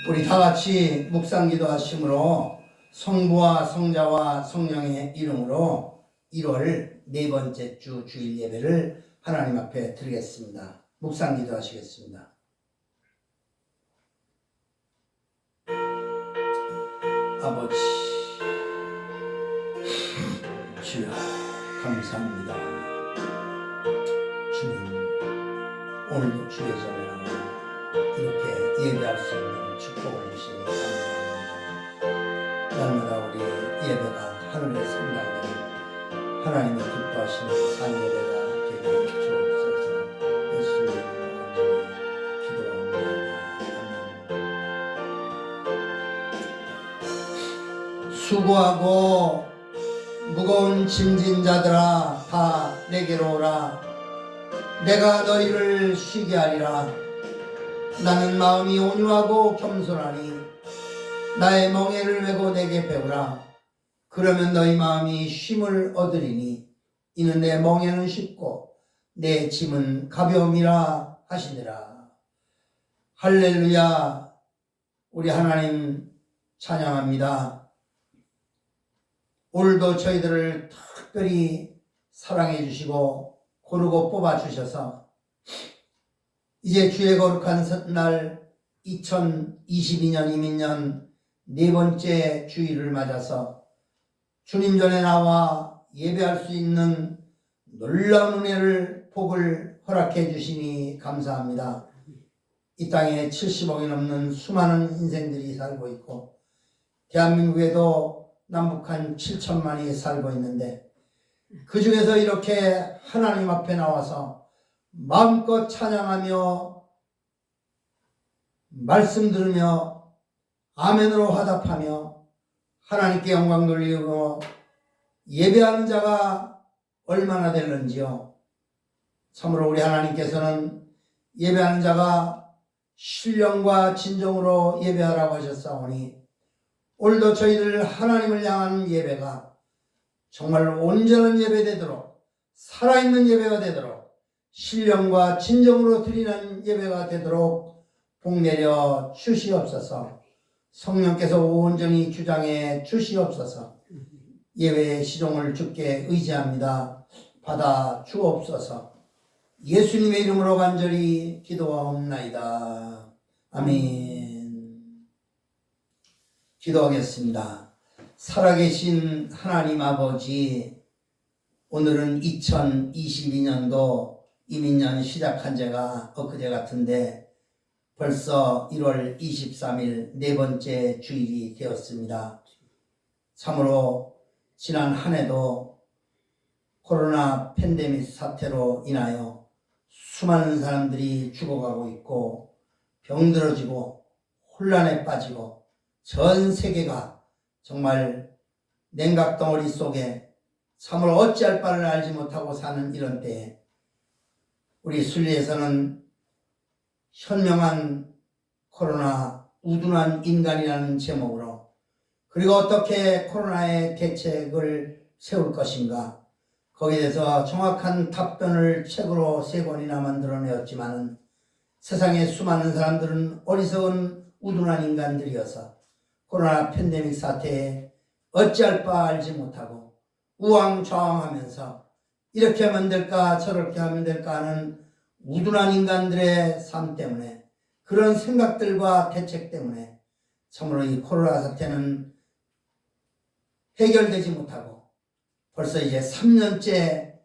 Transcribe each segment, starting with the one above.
우리 다 같이 묵상기도 하심으로 성부와 성자와 성령의 이름으로 1월 네 번째 주 주일 예배를 하나님 앞에 드리겠습니다. 묵상기도 하시겠습니다. 아버지, 주여 감사합니다. 주님, 오늘도 주의 전에 이렇게 예배할 수 있는 축복을 주시니 감사합니다. 날마다 우리 예배가 하늘의 성당되는 하나님의 기뻐하시는 산 예배가 되게 주옵소서. 예수님의 이름으로 기도합니다. 아멘. 수고하고 무거운 짐진 자들아 다 내게로 오라. 내가 너희를 쉬게 하리라. 나는 마음이 온유하고 겸손하니 나의 멍에를 메고 내게 배우라. 그러면 너희 마음이 쉼을 얻으리니 이는 내 멍에는 쉽고 내 짐은 가벼움이라 하시니라. 할렐루야. 우리 하나님 찬양합니다. 오늘도 저희들을 특별히 사랑해 주시고 고르고 뽑아 주셔서 이제 주의 거룩한 날 2022년 이민년 네 번째 주일을 맞아서 주님 전에 나와 예배할 수 있는 놀라운 은혜를 복을 허락해 주시니 감사합니다. 이 땅에 70억이 넘는 수많은 인생들이 살고 있고 대한민국에도 남북한 7천만이 살고 있는데 그 중에서 이렇게 하나님 앞에 나와서 마음껏 찬양하며 말씀 들으며 아멘으로 화답하며 하나님께 영광 돌리고 예배하는 자가 얼마나 될는지요. 참으로 우리 하나님께서는 예배하는 자가 신령과 진정으로 예배하라고 하셨사오니 오늘도 저희들 하나님을 향한 예배가 정말 온전한 예배 되도록 살아있는 예배가 되도록 신령과 진정으로 드리는 예배가 되도록 복내려 주시옵소서. 성령께서 온전히 주장해 주시옵소서. 예배의 시종을 주께 의지합니다. 받아 주옵소서. 예수님의 이름으로 간절히 기도하옵나이다. 아멘. 기도하겠습니다. 살아계신 하나님 아버지, 오늘은 2022년도 이민년 시작한 지가 엊그제 같은데 벌써 1월 23일 네 번째 주일이 되었습니다. 참으로 지난 한 해도 코로나 팬데믹 사태로 인하여 수많은 사람들이 죽어가고 있고 병들어지고 혼란에 빠지고 전 세계가 정말 냉각덩어리 속에 참으로 어찌할 바를 알지 못하고 사는 이런 때에 우리 순리에서는 현명한 코로나 우둔한 인간이라는 제목으로 그리고 어떻게 코로나의 대책을 세울 것인가 거기에 대해서 정확한 답변을 책으로 3권이나 만들어내었지만 세상의 수많은 사람들은 어리석은 우둔한 인간들이어서 코로나 팬데믹 사태에 어찌할 바 알지 못하고 우왕좌왕하면서 이렇게 하면 될까 저렇게 하면 될까 하는 우둔한 인간들의 삶 때문에 그런 생각들과 대책 때문에 참으로 이 코로나 사태는 해결되지 못하고 벌써 이제 3년째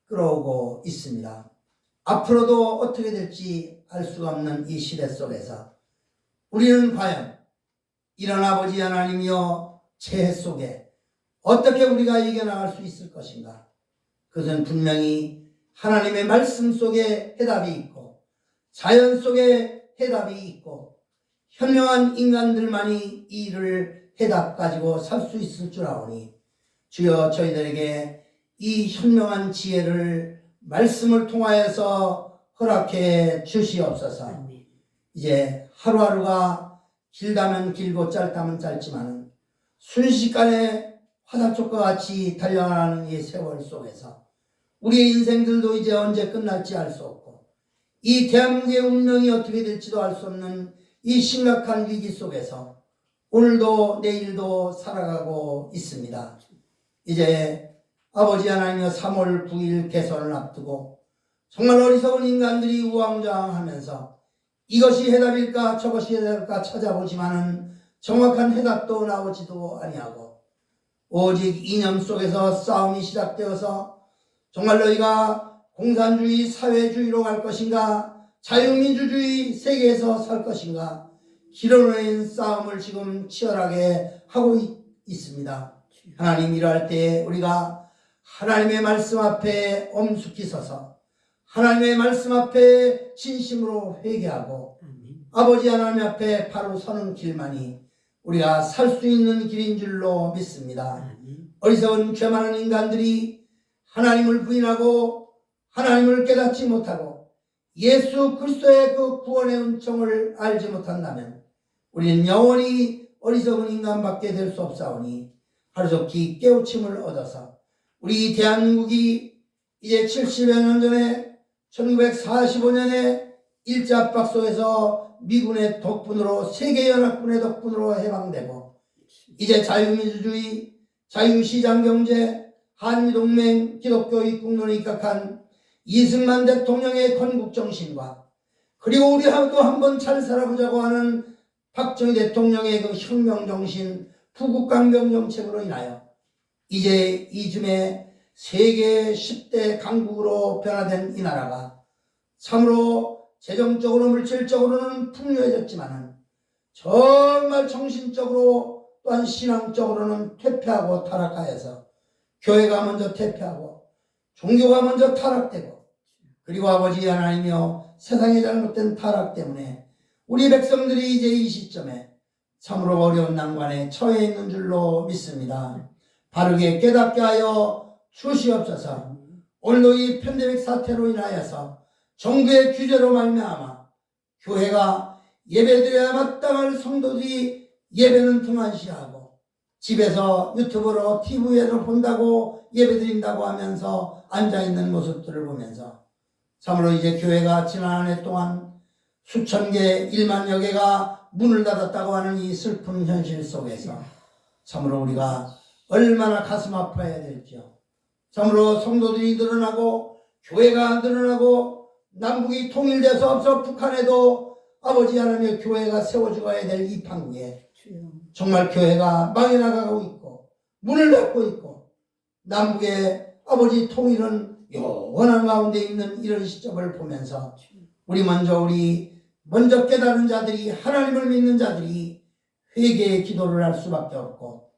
끌어오고 있습니다. 앞으로도 어떻게 될지 알 수가 없는 이 시대 속에서 우리는 과연 이런 아버지 하나님이여 재해 속에 어떻게 우리가 이겨나갈 수 있을 것인가? 그것은 분명히 하나님의 말씀 속에 해답이 있고 자연 속에 해답이 있고 현명한 인간들만이 이 일을 해답 가지고 살 수 있을 줄 아오니 주여 저희들에게 이 현명한 지혜를 말씀을 통하여서 허락해 주시옵소서. 이제 하루하루가 길다면 길고 짧다면 짧지만 순식간에 화살촉과 같이 달려가는 이 세월 속에서 우리의 인생들도 이제 언제 끝날지 알 수 없고 이 대한민국의 운명이 어떻게 될지도 알 수 없는 이 심각한 위기 속에서 오늘도 내일도 살아가고 있습니다. 이제 아버지 하나님의 3월 9일 개선을 앞두고 정말 어리석은 인간들이 우왕좌왕하면서 이것이 해답일까 저것이 해답일까 찾아보지만은 정확한 해답도 나오지도 아니하고 오직 이념 속에서 싸움이 시작되어서 정말 너희가 공산주의 사회주의로 갈 것인가 자유민주주의 세계에서 살 것인가 기로는 싸움을 지금 치열하게 하고 있습니다. 하나님 이러할 때 우리가 하나님의 말씀 앞에 엄숙히 서서 하나님의 말씀 앞에 진심으로 회개하고 아버지 하나님 앞에 바로 서는 길만이 우리가 살 수 있는 길인 줄로 믿습니다. 어리석은 죄 많은 인간들이 하나님을 부인하고 하나님을 깨닫지 못하고 예수 그리스도의 그 구원의 은총을 알지 못한다면 우리는 영원히 어리석은 인간밖에 될 수 없사오니 하루속히 깨우침을 얻어서 우리 대한민국이 이제 70여 년 전에 1945년에 일제압박 속에서 미군의 덕분으로 세계연합군의 덕분으로 해방되고 이제 자유민주주의, 자유시장경제, 한미동맹, 기독교 입국론에 입각한 이승만 대통령의 건국정신과 그리고 우리하고도 한번 잘 살아보자고 하는 박정희 대통령의 그 혁명정신, 부국강병정책으로 인하여 이제 이쯤에 세계 10대 강국으로 변화된 이 나라가 참으로 재정적으로 물질적으로는 풍요해졌지만은 정말 정신적으로 또한 신앙적으로는 퇴폐하고 타락하여서 교회가 먼저 퇴폐하고 종교가 먼저 타락되고 그리고 아버지 하나님이여 세상의 잘못된 타락 때문에 우리 백성들이 이제 이 시점에 참으로 어려운 난관에 처해 있는 줄로 믿습니다. 바르게 깨닫게 하여 주시옵소서. 오늘도 이 팬데믹 사태로 인하여서 정부의 규제로 말미암아 교회가 예배드려야 마땅할 성도들이 예배는 등한시하고 집에서 유튜브로 TV에서 본다고 예배드린다고 하면서 앉아있는 모습들을 보면서 참으로 이제 교회가 지난 한 해 동안 수천 개 1만여 개가 문을 닫았다고 하는 이 슬픈 현실 속에서 참으로 우리가 얼마나 가슴 아파해야 될지요. 참으로 성도들이 늘어나고 교회가 늘어나고 남북이 통일돼서 없어 북한에도 아버지 하나님의 교회가 세워져야 될 이 판국에 정말 교회가 망해 나가고 있고 문을 닫고 있고 남북의 아버지 통일은 영원한 가운데 있는 이런 시점을 보면서 우리 먼저 깨달은 자들이 하나님을 믿는 자들이 회개의 기도를 할 수밖에 없고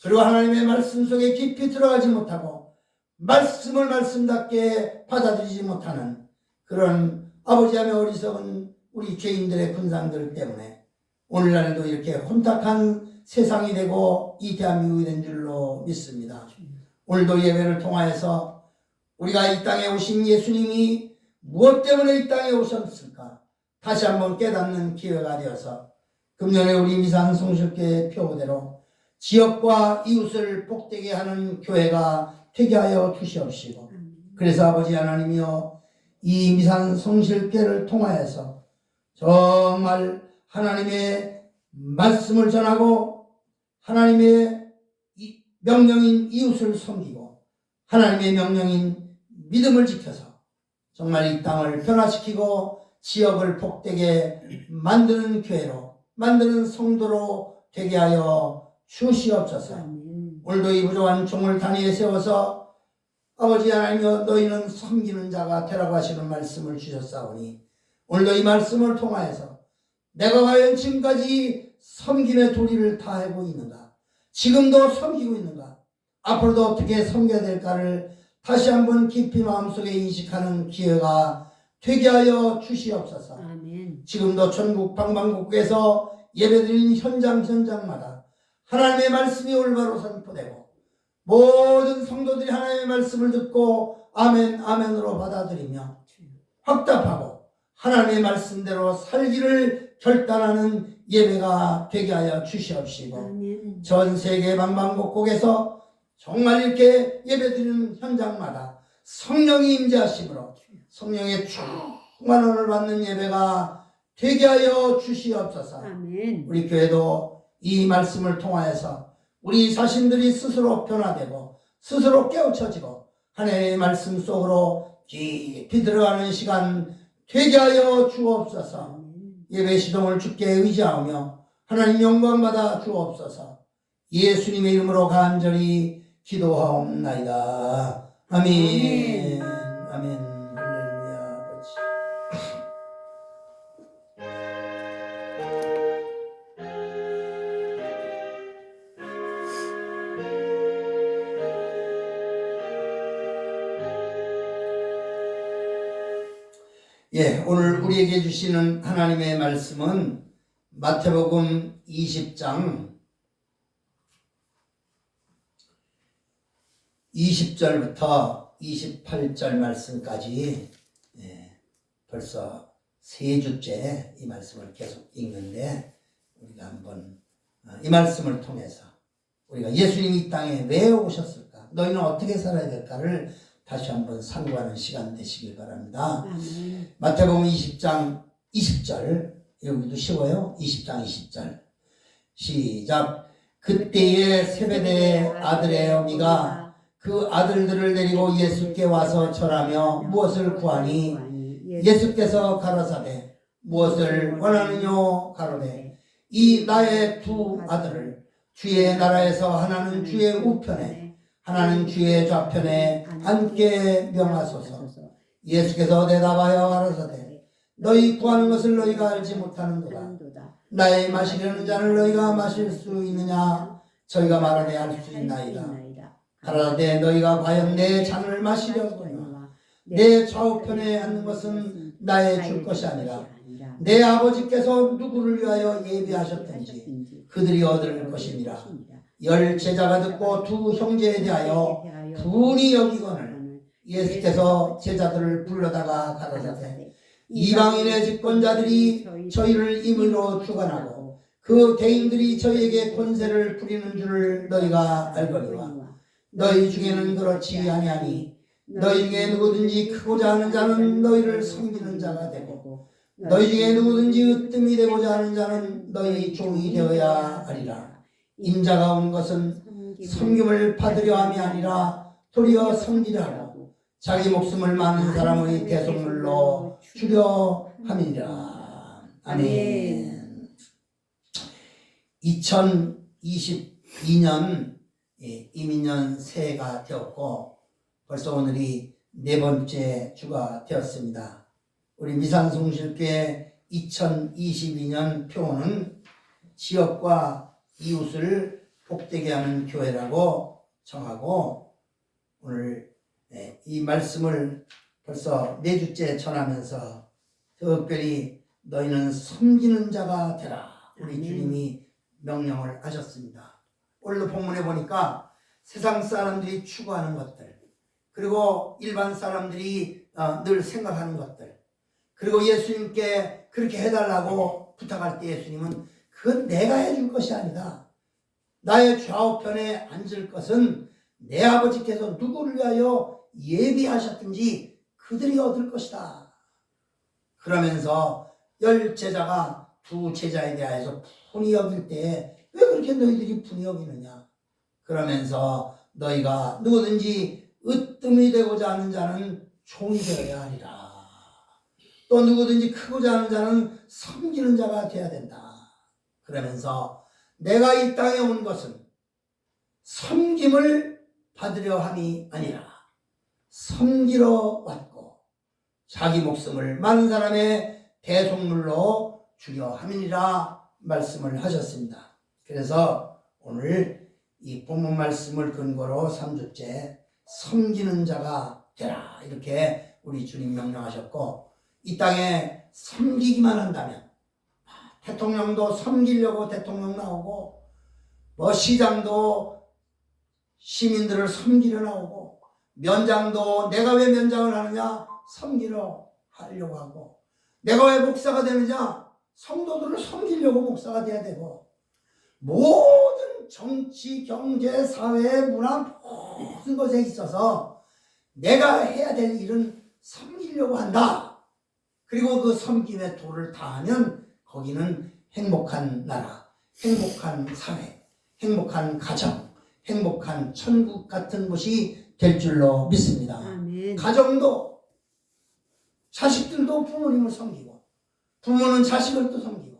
그리고 하나님의 말씀 속에 깊이 들어가지 못하고 말씀을 말씀답게 받아들이지 못하는 그런 아버지 하나님의 어리석은 우리 죄인들의 군상들 때문에 오늘날에도 이렇게 혼탁한 세상이 되고 이 대한민국이 된 줄로 믿습니다. 오늘도 예배를 통하여서 우리가 이 땅에 오신 예수님이 무엇 때문에 이 땅에 오셨을까 다시 한번 깨닫는 기회가 되어서 금년에 우리 미산 성실교회 표대로 지역과 이웃을 복되게 하는 교회가 되게 하여 주시옵시고 그래서 아버지 하나님이여 이 미산 성실교회를 통하여서 정말 하나님의 말씀을 전하고 하나님의 명령인 이웃을 섬기고 하나님의 명령인 믿음을 지켜서 정말 이 땅을 변화시키고 지역을 복되게 만드는 교회로 만드는 성도로 되게 하여 주시옵소서. 오늘도 이 부족한 종을 단위에 세워서 아버지 하나님여 너희는 섬기는 자가 되라고 하시는 말씀을 주셨사오니 오늘도 이 말씀을 통하여서 내가 과연 지금까지 섬김의 도리를 다하고 있는가 지금도 섬기고 있는가 앞으로도 어떻게 섬겨야 될까를 다시 한번 깊이 마음속에 인식하는 기회가 되게 하여 주시옵소서. 아멘. 지금도 전국 방방곡곡에서 예배드리는 현장마다 하나님의 말씀이 올바로 선포되고 모든 성도들이 하나님의 말씀을 듣고 아멘 아멘으로 받아들이며 확답하고 하나님의 말씀대로 살기를 결단하는 예배가 되게 하여 주시옵시고 아멘. 전 세계 방방곡곡에서 정말 이렇게 예배드리는 현장마다 성령이 임재하심으로 성령의 충만함을 받는 예배가 되게 하여 주시옵소서. 아멘. 우리 교회도 이 말씀을 통하여서 우리 자신들이 스스로 변화되고 스스로 깨우쳐지고 하나님의 말씀 속으로 깊이 들어가는 시간 되게 하여 주옵소서. 예배 시동을 주께 의지하며 하나님 영광 받아 주옵소서. 예수님의 이름으로 간절히 기도하옵나이다. 아멘. 아멘. 할렐루야. 아버지. 예, 오늘 우리에게 주시는 하나님의 말씀은 마태복음 20장 20절부터 28절 말씀까지 벌써 세 주째 이 말씀을 계속 읽는데 우리가 한번 이 말씀을 통해서 우리가 예수님이 이 땅에 왜 오셨을까? 너희는 어떻게 살아야 될까를 다시 한번 상고하는 시간 되시길 바랍니다. 마태복음 20장 20절 여기도 쉬워요. 20장 20절 시작. 그때에 세베대의 아들의 어미가 그 아들들을 데리고 예수께 와서 절하며 무엇을 구하니 예수께서 가라사대 무엇을 원하느뇨 가로되 이 나의 두 아들을 주의 나라에서 하나는 주의 우편에 하나는 주의 좌편에 앉게 명하소서. 예수께서 대답하여 가라사대 너희 구하는 것을 너희가 알지 못하는도다. 나의 마시려는 잔을 너희가 마실 수 있느냐? 저희가 말하되 알 수 있나이다. 가라사대 너희가 과연 내 잔을 마시려거나 내 좌우편에 앉는 것은 나의 줄 것이 아니라 내 아버지께서 누구를 위하여 예비하셨든지 그들이 얻을 것이니라. 열 제자가 듣고 두 형제에 대하여 분이 여기거늘 예수께서 제자들을 불러다가 가라사대 이방인의 집권자들이 저희를 임의로 주관하고 그 대인들이 저희에게 권세를 부리는 줄을 너희가 알거니와 너희 중에는 그렇지 아니하니 너희 중에 누구든지 크고자 하는 자는 너희를 섬기는 자가 되고 너희 중에 누구든지 으뜸이 되고자 하는 자는 너희 종이 되어야 하리라. 인자가 온 것은 섬김을 받으려 함이 아니라 도리어 섬기려 하고 자기 목숨을 많은 사람의 대속물로 주려 함이니라. 아멘. 2022년 이민년 새해가 되었고 벌써 오늘이 네 번째 주가 되었습니다. 우리 미산송실교회 2022년 표어는 지역과 이웃을 복되게 하는 교회라고 정하고 오늘 이 말씀을 벌써 네 주째 전하면서 특별히 너희는 섬기는 자가 되라. 우리 주님이 명령을 하셨습니다. 오늘도 본문에 보니까 세상 사람들이 추구하는 것들 그리고 일반 사람들이 늘 생각하는 것들 그리고 예수님께 그렇게 해달라고 부탁할 때 예수님은 그건 내가 해줄 것이 아니다. 나의 좌우편에 앉을 것은 내 아버지께서 누구를 위하여 예비하셨든지 그들이 얻을 것이다. 그러면서 열 제자가 두 제자에 대하여서 분이 여길 때에 왜 그렇게 너희들이 분이 여기느냐. 그러면서 너희가 누구든지 으뜸이 되고자 하는 자는 종이 되어야 하리라. 또 누구든지 크고자 하는 자는 섬기는 자가 되어야 된다. 그러면서 내가 이 땅에 온 것은 섬김을 받으려 함이 아니라 섬기러 왔고 자기 목숨을 많은 사람의 대속물로 주려 함이니라 말씀을 하셨습니다. 그래서 오늘 이 본문 말씀을 근거로 3주째 섬기는 자가 되라 이렇게 우리 주님 명령하셨고 이 땅에 섬기기만 한다면 대통령도 섬기려고 대통령 나오고 시장도 시민들을 섬기려 나오고 면장도 내가 왜 면장을 하느냐 섬기려 하려고 하고 내가 왜 목사가 되느냐 성도들을 섬기려고 목사가 돼야 되고 모든 정치, 경제, 사회, 문화 모든 것에 있어서 내가 해야 될 일은 섬기려고 한다. 그리고 그 섬김의 도를 다하면 거기는 행복한 나라, 행복한 사회, 행복한 가정, 행복한 천국 같은 곳이 될 줄로 믿습니다. 아멘. 가정도 자식들도 부모님을 섬기고, 부모는 자식을 또 섬기고,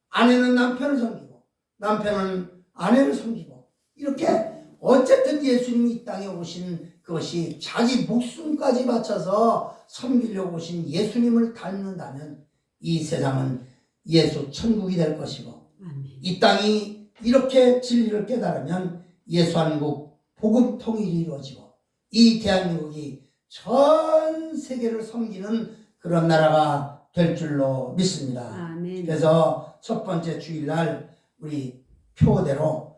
아내는 남편을 섬기고, 남편은 아내를 섬기고, 이렇게 어쨌든 예수님이 이 땅에 오신 그것이 자기 목숨까지 바쳐서 섬기려고 오신 예수님을 닮는다면 이 세상은 예수 천국이 될 것이고, 아멘. 이 땅이 이렇게 진리를 깨달으면 예수한국 복음 통일이 이루어지고, 이 대한민국이 전 세계를 섬기는 그런 나라가 될 줄로 믿습니다. 아멘. 그래서 첫 번째 주일날 우리 표대로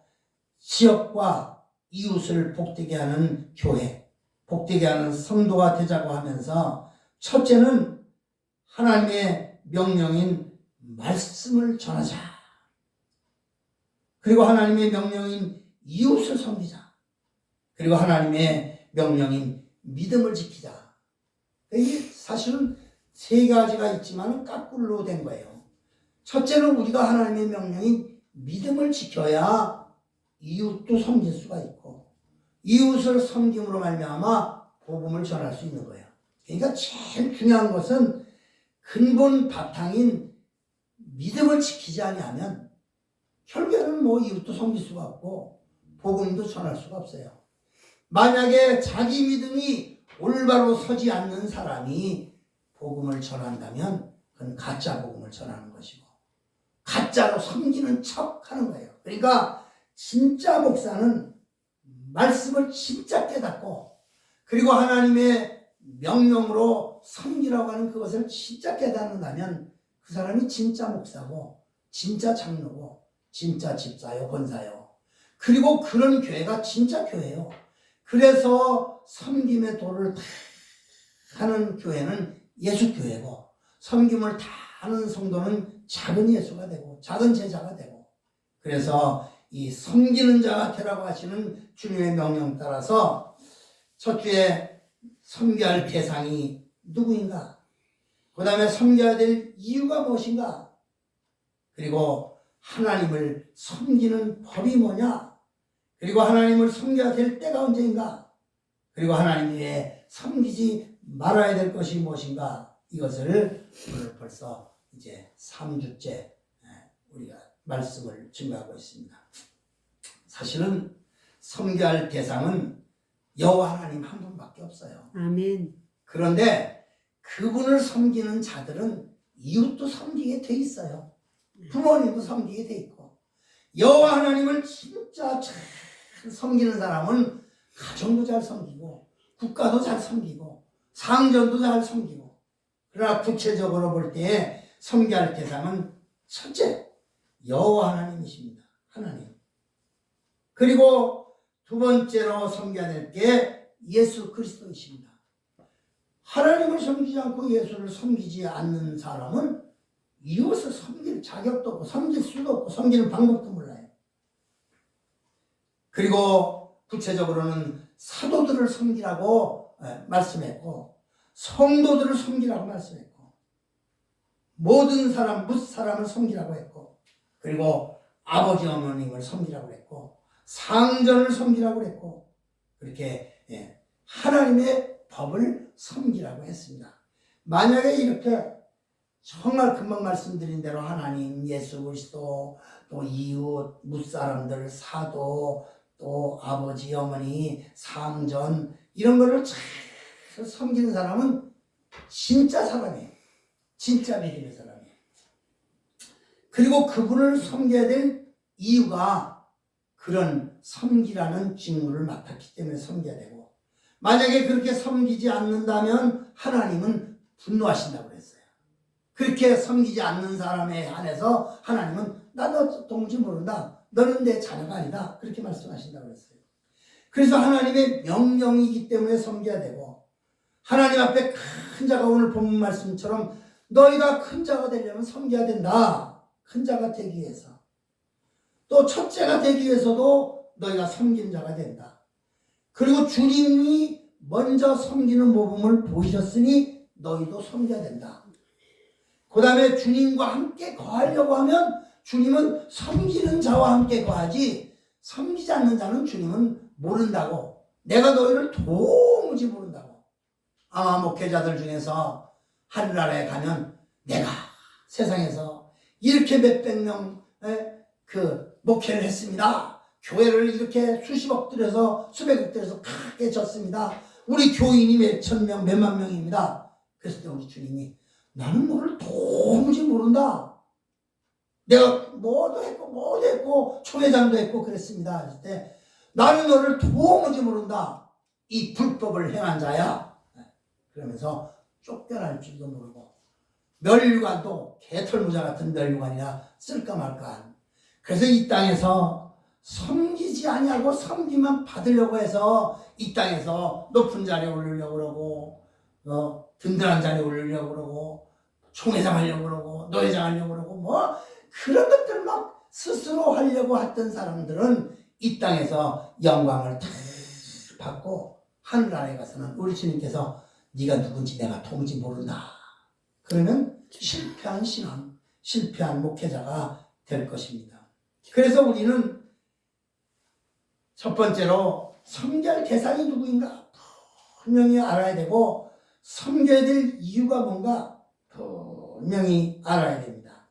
지역과 이웃을 복되게 하는 교회, 복되게 하는 성도가 되자고 하면서, 첫째는 하나님의 명령인 말씀을 전하자. 그리고 하나님의 명령인 이웃을 섬기자. 그리고 하나님의 명령인 믿음을 지키자. 이게 사실은 세 가지가 있지만 까꿀로 된 거예요. 첫째는 우리가 하나님의 명령인 믿음을 지켜야 이웃도 섬길 수가 있고, 이웃을 섬김으로 말미암아 복음을 전할 수 있는 거예요. 그러니까 제일 중요한 것은 근본 바탕인 믿음을 지키지 아니하면 결국에는 뭐 이웃도 섬길 수가 없고 복음도 전할 수가 없어요. 만약에 자기 믿음이 올바로 서지 않는 사람이 복음을 전한다면 그건 가짜 복음을 전하는 것이고, 가짜로 섬기는 척 하는 거예요. 그러니까 진짜 목사는 말씀을 진짜 깨닫고, 그리고 하나님의 명령으로 섬기라고 하는 그것을 진짜 깨닫는다면 그 사람이 진짜 목사고, 진짜 장로고, 진짜 집사요, 권사요. 그리고 그런 교회가 진짜 교회예요. 그래서 섬김의 도를 다 하는 교회는 예수교회고, 섬김을 다 하는 성도는 작은 예수가 되고 작은 제자가 되고, 그래서 이 섬기는 자가 되라고 하시는 주님의 명령 따라서 첫 주에 섬겨야 할 대상이 누구인가, 그 다음에 섬겨야 될 이유가 무엇인가, 그리고 하나님을 섬기는 법이 뭐냐, 그리고 하나님을 섬겨야 될 때가 언제인가, 그리고 하나님 외에 섬기지 말아야 될 것이 무엇인가, 이것을 오늘 벌써 이제 3주째 우리가 말씀을 증거하고 있습니다. 사실은 섬겨야 할 대상은 여호와 하나님 한 분밖에 없어요. 아멘. 그런데 그분을 섬기는 자들은 이웃도 섬기게 돼 있어요. 부모님도 섬기게 돼 있고, 여호와 하나님을 진짜 잘 섬기는 사람은 가정도 잘 섬기고, 국가도 잘 섬기고, 상전도 잘 섬기고. 그러나 구체적으로 볼 때 섬겨야 할 대상은 첫째 여호와 하나님이십니다. 하나님. 그리고 두 번째로 섬겨야 될 게 예수 그리스도이십니다. 하나님을 섬기지 않고 예수를 섬기지 않는 사람은 이웃을 섬길 자격도 없고 섬길 수도 없고 섬기는 방법도 몰라요. 그리고 구체적으로는 사도들을 섬기라고 말씀했고, 성도들을 섬기라고 말씀했고, 모든 사람, 뭇 사람을 섬기라고 했고, 그리고 아버지 어머님을 섬기라고 했고, 상전을 섬기라고 했고, 그렇게 하나님의 법을 섬기라고 했습니다. 만약에 이렇게 정말 금방 말씀드린 대로 하나님, 예수 그리스도, 또 이웃, 뭇사람들, 사도, 또 아버지, 어머니, 상전, 이런 거를 잘 섬기는 사람은 진짜 사람이에요. 진짜 믿음의 사람이에요. 그리고 그분을 섬겨야 될 이유가 그런 섬기라는 직무를 맡았기 때문에 섬겨야 되고, 만약에 그렇게 섬기지 않는다면 하나님은 분노하신다고 그랬어요. 그렇게 섬기지 않는 사람에 한해서 하나님은 나도 도무지 모른다, 너는 내 자녀가 아니다, 그렇게 말씀하신다고 그랬어요. 그래서 하나님의 명령이기 때문에 섬겨야 되고, 하나님 앞에 큰 자가 오늘 본문 말씀처럼 너희가 큰 자가 되려면 섬겨야 된다. 큰 자가 되기 위해서. 또 첫째가 되기 위해서도 너희가 섬기는 자가 된다. 그리고 주님이 먼저 섬기는 모범을 보이셨으니 너희도 섬겨야 된다. 그 다음에 주님과 함께 거하려고 하면 주님은 섬기는 자와 함께 거하지 섬기지 않는 자는 주님은 모른다고. 내가 너희를 도무지 모른다고. 아마 목회자들 중에서 하늘나라에 가면 내가 세상에서 이렇게 몇백 명 목회를 했습니다. 교회를 이렇게 수십억 들여서 수백억 들여서 크게 졌습니다. 우리 교인이 몇천 명, 몇만 명입니다. 그랬을 때 우리 주님이 나는 너를 도무지 모른다. 내가 뭐도 했고 총회장도 했고 그랬습니다. 그랬을 때 나는 너를 도무지 모른다. 이 불법을 행한 자야. 그러면서 쫓겨날 줄도 모르고 멸류관도 개털무자 같은 멸류관이나 쓸까 말까. 그래서 이 땅에서 섬기지 아니하고 섬기만 받으려고 해서 이 땅에서 높은 자리에 오르려고 그러고 든든한 자리에 오르려고 그러고 총회장 하려고 그러고 노회장 하려고 그러고 뭐 그런 것들 막 스스로 하려고 했던 사람들은 이 땅에서 영광을 다 받고 하늘나라에 가서는 우리 주님께서 네가 누군지 내가 도무지 모른다. 그러면 실패한 신앙, 실패한 목회자가 될 것입니다. 그래서 우리는 첫 번째로 섬겨야 대상이 누구인가 분명히 알아야 되고 섬겨야 될 이유가 뭔가 분명히 알아야 됩니다.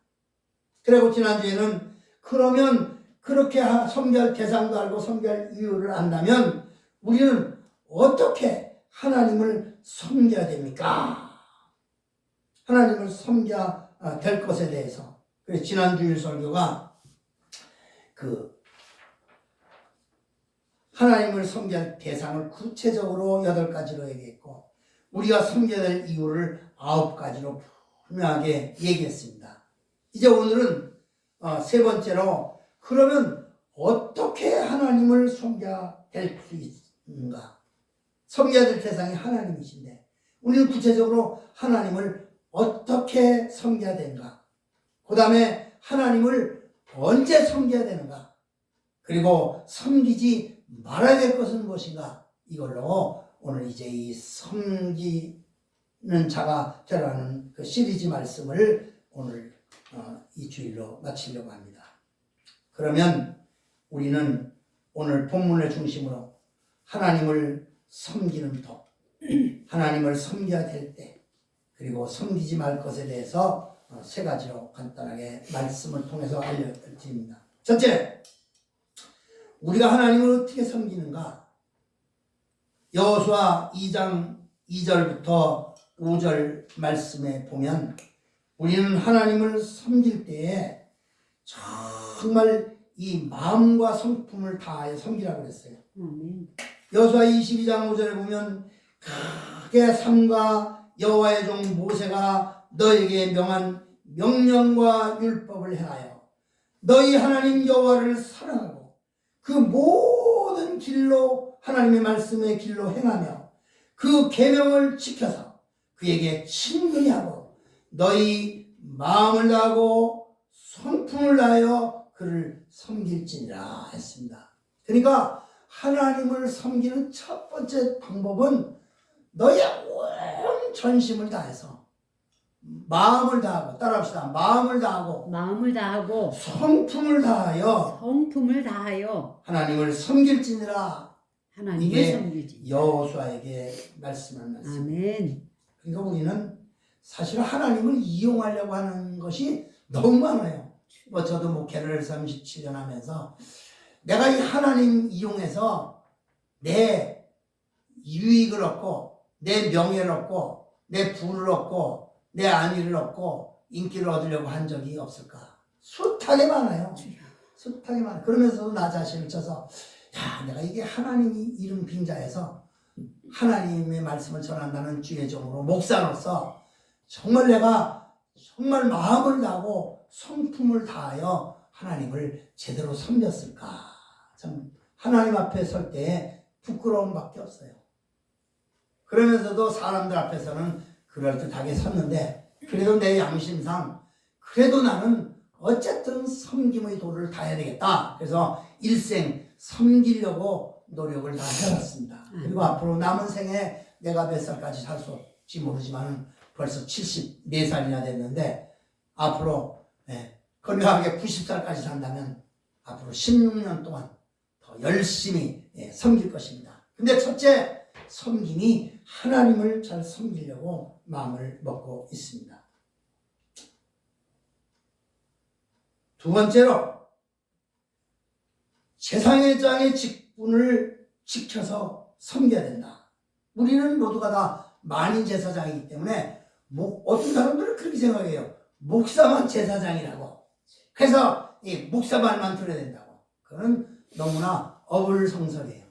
그리고 지난주에는 그러면 그렇게 섬겨야 할 대상도 알고 섬겨야 할 이유를 안다면 우리는 어떻게 하나님을 섬겨야 됩니까? 하나님을 섬겨야 될 것에 대해서. 그래서 지난주일 설교가 하나님을 섬겨야 할 대상을 구체적으로 8가지로 얘기했고 우리가 섬겨야 될 이유를 9가지로 분명하게 얘기했습니다. 이제 오늘은 세 번째로 그러면 어떻게 하나님을 섬겨야 될 수 있는가? 섬겨야 될 대상이 하나님이신데 우리는 구체적으로 하나님을 어떻게 섬겨야 되는가? 그 다음에 하나님을 언제 섬겨야 되는가? 그리고 섬기지 말아야 될 것은 무엇인가? 이걸로 오늘 이제 이 섬기는 자가 되라는 그 시리즈 말씀을 오늘 이 주일로 마치려고 합니다. 그러면 우리는 오늘 본문을 중심으로 하나님을 섬기는 법, 하나님을 섬겨야 될 때, 그리고 섬기지 말 것에 대해서 3가지로 간단하게 말씀을 통해서 알려드립니다. 첫째, 우리가 하나님을 어떻게 섬기는가? 여호수아 2장 2절부터 5절 말씀에 보면 우리는 하나님을 섬길 때에 정말 이 마음과 성품을 다하여 섬기라고 그랬어요. 여호수아 22장 5절에 보면 크게 삼가 여호와의 종 모세가 너에게 명한 명령과 율법을 행하여 너희 하나님 여호와를 사랑하고 그 모든 길로 하나님의 말씀의 길로 행하며 그 계명을 지켜서 그에게 친근히 하고 너희 마음을 다하고 성품을 다하여 그를 섬길지니라 했습니다. 그러니까 하나님을 섬기는 첫 번째 방법은 너의 온 전심을 다해서 마음을 다하고 따라합시다. 마음을 다하고 성품을 다하여 하나님을 섬길지니라. 하나님을 섬기지. 여호수아에게 말씀한 말씀. 아멘. 그러니까 우리는 사실 하나님을 이용하려고 하는 것이 너무 많아요. 저도 목회를 37년 하면서 내가 이 하나님 이용해서 내 유익을 얻고 내 명예를 얻고 내 부를 얻고 내 안위를 얻고 인기를 얻으려고 한 적이 없을까? 숱하게 많아요. 숱하게 많아요. 그러면서도 나 자신을 쳐서 내가 이게 하나님이 이름 빙자해서 하나님의 말씀을 전한다는 주의 종으로 목사로서 정말 내가 정말 마음을 다하고 성품을 다하여 하나님을 제대로 섬겼을까? 참 하나님 앞에 설 때 부끄러움밖에 없어요. 그러면서도 사람들 앞에서는 그럴듯하게 섰는데 그래도 내 양심상 그래도 나는 어쨌든 섬김의 도를 다해야 되겠다. 그래서 일생 섬기려고 노력을 다 해왔습니다. 그리고 앞으로 남은 생에 내가 몇 살까지 살 수 없지 모르지만 벌써 74살이나 됐는데 앞으로 건강하게 90살까지 산다면 앞으로 16년 동안 더 열심히 섬길 것입니다. 근데 첫째, 섬김이 하나님을 잘 섬기려고 마음을 먹고 있습니다. 두 번째로, 제사장의 직분을 지켜서 섬겨야 된다. 우리는 모두가 다 만인 제사장이기 때문에 어떤 사람들은 그렇게 생각해요. 목사만 제사장이라고. 그래서 이 목사 말만 들어야 된다고. 그건 너무나 어불성설이에요.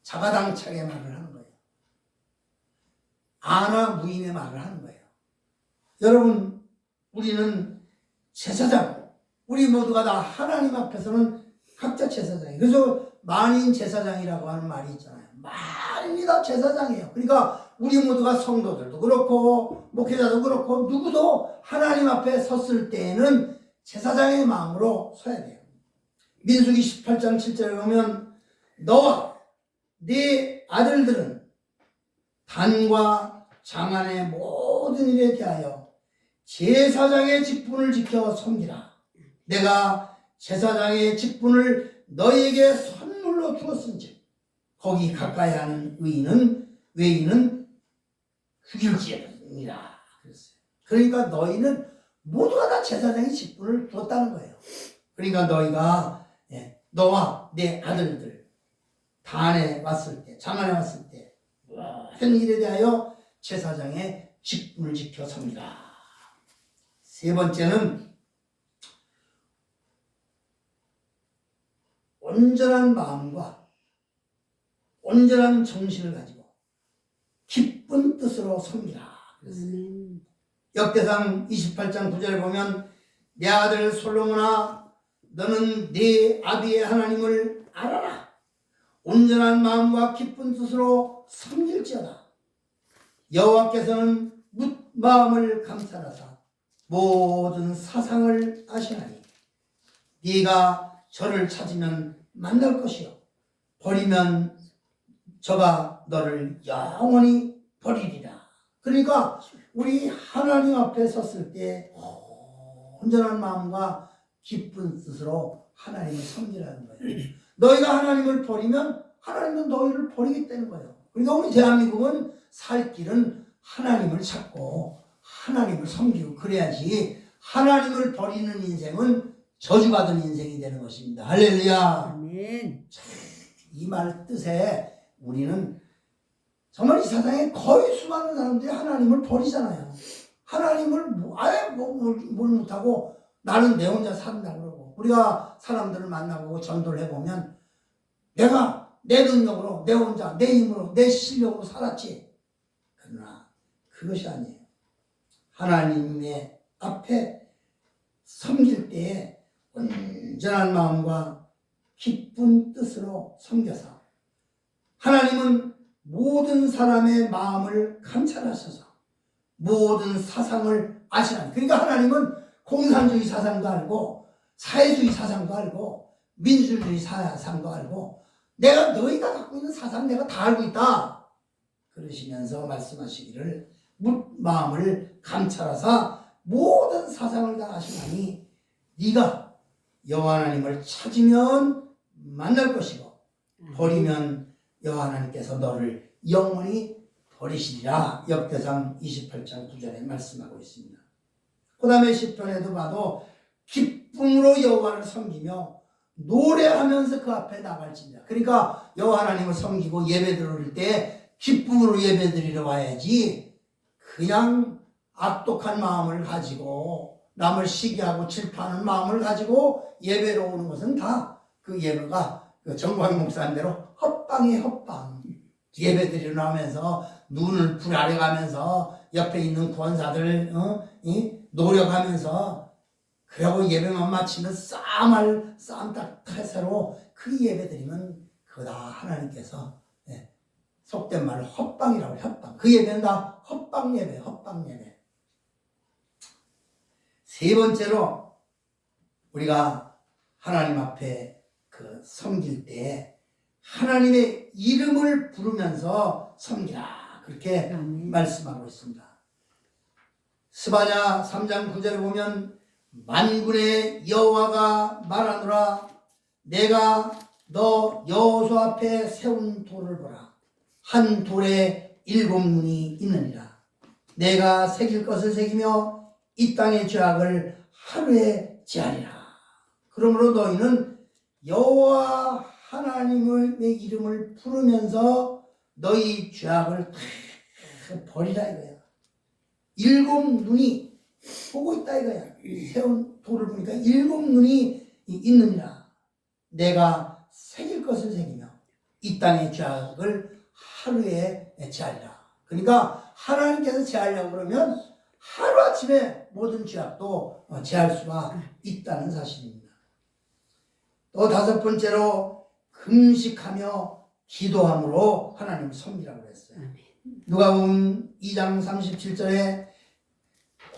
자가당착의 말을 하는 거예요. 아나 무인의 말을 하는 거예요. 여러분, 우리는 제사장, 우리 모두가 다 하나님 앞에서는 각자 제사장이에요. 그래서 만인 제사장이라고 하는 말이 있잖아요. 만인이 다 제사장이에요. 그러니까 우리 모두가 성도들도 그렇고 목회자도 그렇고 누구도 하나님 앞에 섰을 때에는 제사장의 마음으로 서야 돼요. 민수기 18장 7절에 보면 너와 네 아들들은 단과 장안의 모든 일에 대하여 제사장의 직분을 지켜 섬기라. 내가 제사장의 직분을 너희에게 선물로 주었은즉 거기 가까이 하는 외인은 죽일지니라 그랬어요. 그러니까 너희는 모두가 다 제사장의 직분을 주었다는 거예요. 그러니까 너희가 너와 내 아들들 단에 왔을 때, 장안에 왔을 때 모든 일에 대하여 제사장의 직분을 지켜 섬기라. 세 번째는 온전한 마음과 온전한 정신을 가지고 기쁜 뜻으로 섬기라 그랬어요. 역대상 28장 9절에 보면 내 아들 솔로몬아 너는 네 아비의 하나님을 알아라. 온전한 마음과 기쁜 뜻으로 섬길지어다. 여호와께서는 뭇 마음을 감찰하사 모든 사상을 아시나니 네가 저를 찾으면 만날 것이요 버리면 저가 너를 영원히 버리리라. 그러니까 우리 하나님 앞에 섰을 때 온전한 마음과 기쁜 뜻으로 하나님을 섬기라는 거예요. 너희가 하나님을 버리면 하나님은 너희를 버리겠다는 거예요. 그러니까 우리 대한민국은 살 길은 하나님을 찾고 하나님을 섬기고 그래야지 하나님을 버리는 인생은 저주받은 인생이 되는 것입니다. 할렐루야. 아멘. 이 말 뜻에 우리는 정말 이 세상에 거의 수많은 사람들이 하나님을 버리잖아요. 하나님을 아예 뭘 못하고 나는 내 혼자 산다 그러고 우리가 사람들을 만나보고 전도를 해보면 내가 내 능력으로 내 혼자 내 힘으로 내 실력으로 살았지. 그러나 그것이 아니에요. 하나님의 앞에 섬길 때에 온전한 마음과 기쁜 뜻으로 섬겨서 하나님은 모든 사람의 마음을 감찰하셔서 모든 사상을 아시나니 그러니까 하나님은 공산주의 사상도 알고 사회주의 사상도 알고 민주주의 사상도 알고 내가 너희가 갖고 있는 사상 내가 다 알고 있다 그러시면서 말씀하시기를 마음을 감찰하사 모든 사상을 다 아시나니 네가 여호와 하나님을 찾으면 만날 것이고 버리면 여호와 하나님께서 너를 영원히 버리시리라. 역대상 28장 9절에 말씀하고 있습니다. 그 다음에 시편에도 봐도 기쁨으로 여호와를 섬기며 노래하면서 그 앞에 나갈지니라. 그러니까 여호와 하나님을 섬기고 예배 드릴 때 기쁨으로 예배 드리러 와야지 그냥 악독한 마음을 가지고 남을 시기하고 질투하는 마음을 가지고 예배로 오는 것은 다 그 예배가 그 정광 목사님 대로 헛방이에요. 헛방. 예배 드리러 나오면서 눈을 부라려 가면서 옆에 있는 구원사들 노력하면서 그러고 예배만 마치면 쌈딱태세로 그 예배 드리면 그거 다 하나님께서 속된 말로 헛방이라고 헛방. 그 예배는 다 헛방 예배, 헛방 예배. 세 번째로 우리가 하나님 앞에 그 섬길 때 하나님의 이름을 부르면서 섬기라 그렇게 말씀하고 있습니다. 스바냐 3장 9절에 보면 만군의 여호와가 말하노라 내가 너 여호수 앞에 세운 돌을 보라 한 돌에 7눈이 있느니라 내가 새길 것을 새기며 이 땅의 죄악을 하루에 제하리라. 그러므로 너희는 여호와 하나님의 이름을 부르면서 너희 죄악을 다 버리라 이거야. 7눈이 보고 있다 이거야. 세운 돌을 보니까 7눈이 있느니라. 내가 새길 것을 새기며 이 땅의 죄악을 하루에 제하리라. 그러니까 하나님께서 제하려고 그러면 하루아침에 모든 죄악도 제할 수가 있다는 사실입니다. 또 5번째로 금식하며 기도함으로 하나님을 섬기라고 했어요. 누가복음 2장 37절에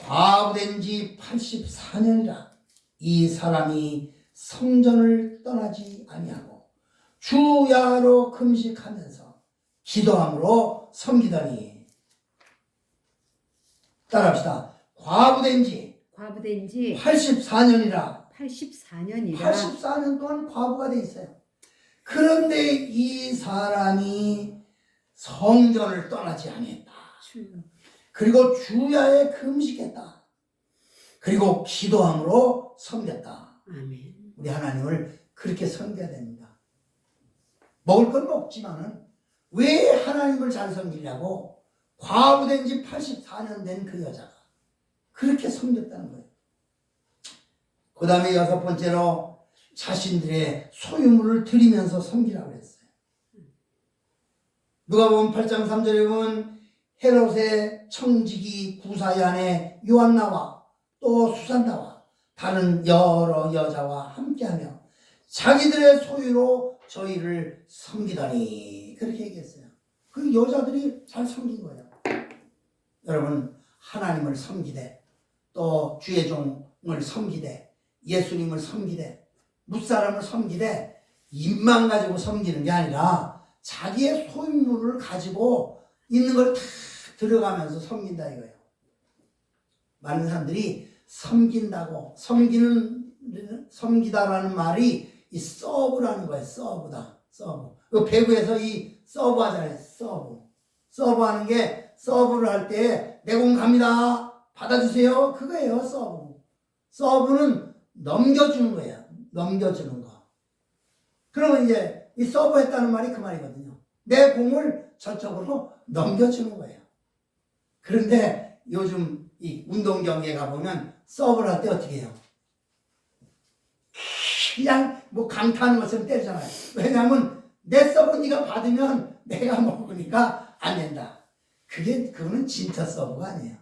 과부된 지 84년이라 이 사람이 성전을 떠나지 아니하고 주야로 금식하면서 기도함으로 섬기더니 따라합시다. 과부된 지 84년이라 84년 동안 과부가 돼 있어요. 그런데 이 사람이 성전을 떠나지 아니했다. 그리고 주야에 금식했다. 그리고 기도함으로 섬겼다. 아멘. 우리 하나님을 그렇게 섬겨야 됩니다. 먹을 건 먹지만은 왜 하나님을 잘 섬기냐고 과부된 지 84년 된 그 여자가 그렇게 섬겼다는 거예요. 그 다음에 6번째로 자신들의 소유물을 드리면서 섬기라고 했어요. 누가복음 8장 3절에 보면 헤롯의 청지기 구사의 아내 요한나와 또 수산나와 다른 여러 여자와 함께하며 자기들의 소유로 저희를 섬기다니 그렇게 얘기했어요. 그 여자들이 잘 섬긴 거예요. 여러분 하나님을 섬기되 또 주의 종을 섬기되 예수님을 섬기되 무사람을 섬기되 입만 가지고 섬기는 게 아니라 자기의 소유물을 가지고 있는 걸 다 들어가면서 섬긴다 이거예요. 많은 사람들이 섬긴다고 섬기다라는 말이 이 서브라는 거예요. 서브다. 서브. 그 배구에서 이 서브 하잖아요. 서브 하는 게 서브를 할 때 내 공 갑니다. 받아주세요. 그거예요. 서브는 넘겨주는 거예요. 넘겨주는 거. 그러면 이제 이 서브 했다는 말이 그 말이거든요. 내 공을 저쪽으로 넘겨주는 거예요. 그런데 요즘 이 운동 경기에 가보면 서브를 할 때 어떻게 해요? 그냥 뭐 강타하는 것처럼 때리잖아요. 왜냐하면 내 서브 네가 받으면 내가 먹으니까 안 된다. 그거는 진짜 서브가 아니에요.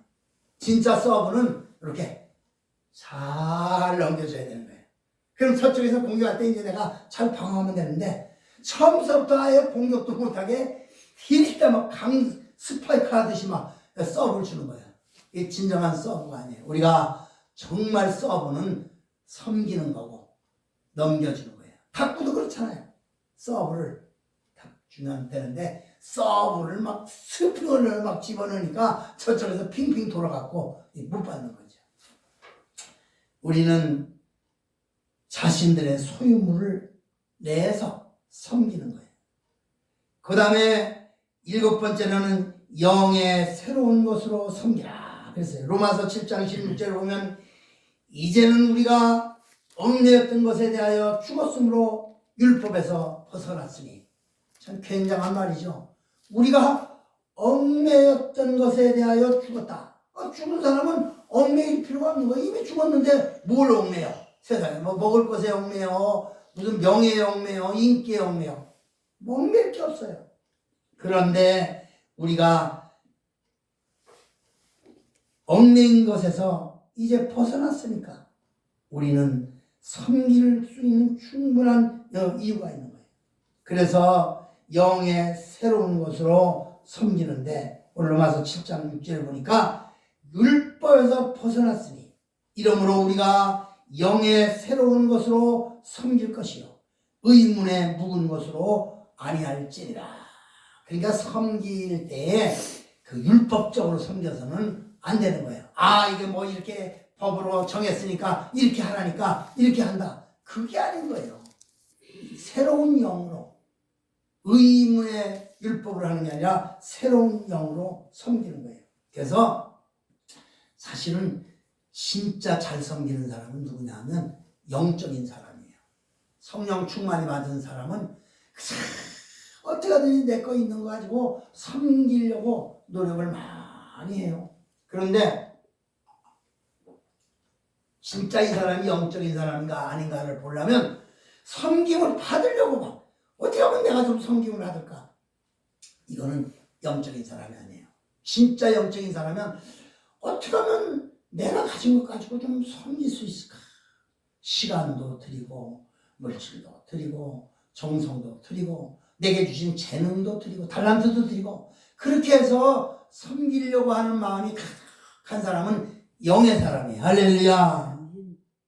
진짜 서브는 이렇게 잘 넘겨줘야 되는 거예요. 그럼 저쪽에서 공격할 때 이제 내가 잘 방어하면 되는데 처음부터 아예 공격도 못하게 힐때 막 스파이크 하듯이 막 서브를 주는 거예요. 이게 진정한 서브가 아니에요. 우리가 정말 서브는 섬기는 거고 넘겨주는 거예요. 탁구도 그렇잖아요. 서브를 탁 주면 되는데 서브를 막 스프링을 막 집어넣으니까 저쪽에서 핑핑 돌아갖고 못 받는 거죠. 우리는 자신들의 소유물을 내서 섬기는 거예요. 그 다음에 7번째로는 영의 새로운 것으로 섬기라 그랬어요. 로마서 7장 16절을 보면 이제는 우리가 얽매였던 것에 대하여 죽었으므로 율법에서 벗어났으니 참 굉장한 말이죠. 우리가 얽매였던 것에 대하여 죽었다. 죽은 사람은 얽매일 필요가 없는 거예요. 이미 죽었는데 뭘 얽매여? 세상에 뭐 먹을 것에 얽매여, 무슨 명예에 얽매여, 인기에 얽매여. 뭐 얽매일 게 없어요. 그런데 우리가 얽매인 것에서 이제 벗어났으니까 우리는 섬길 수 있는 충분한 이유가 있는 거예요. 그래서 영의 새로운 것으로 섬기는데 오늘 로마서 7장 6절을 보니까 율법에서 벗어났으니 이러므로 우리가 영의 새로운 것으로 섬길 것이요 의문에 묵은 것으로 아니할지니라. 그러니까 섬길 때에 그 율법적으로 섬겨서는 안 되는 거예요. 아, 이게 뭐 이렇게 법으로 정했으니까 이렇게 하라니까 이렇게 한다. 그게 아닌 거예요. 새로운 영으로, 의문의 율법을 하는 게 아니라 새로운 영으로 섬기는 거예요. 그래서 사실은 진짜 잘 섬기는 사람은 누구냐 하면 영적인 사람이에요. 성령 충만이 받은 사람은 어떻게 하든지 내 거 있는 거 가지고 섬기려고 노력을 많이 해요. 그런데 진짜 이 사람이 영적인 사람인가 아닌가를 보려면 섬김을 받으려고 봐. 어떻게 하면 내가 좀 섬김을 받을까? 이거는 영적인 사람이 아니에요. 진짜 영적인 사람은 어떻게 하면 내가 가진 것 가지고 좀 섬길 수 있을까? 시간도 드리고 물질도 드리고 정성도 드리고 내게 주신 재능도 드리고 달란트도 드리고 그렇게 해서 섬기려고 하는 마음이 가득한 사람은 영의 사람이에요. 할렐루야.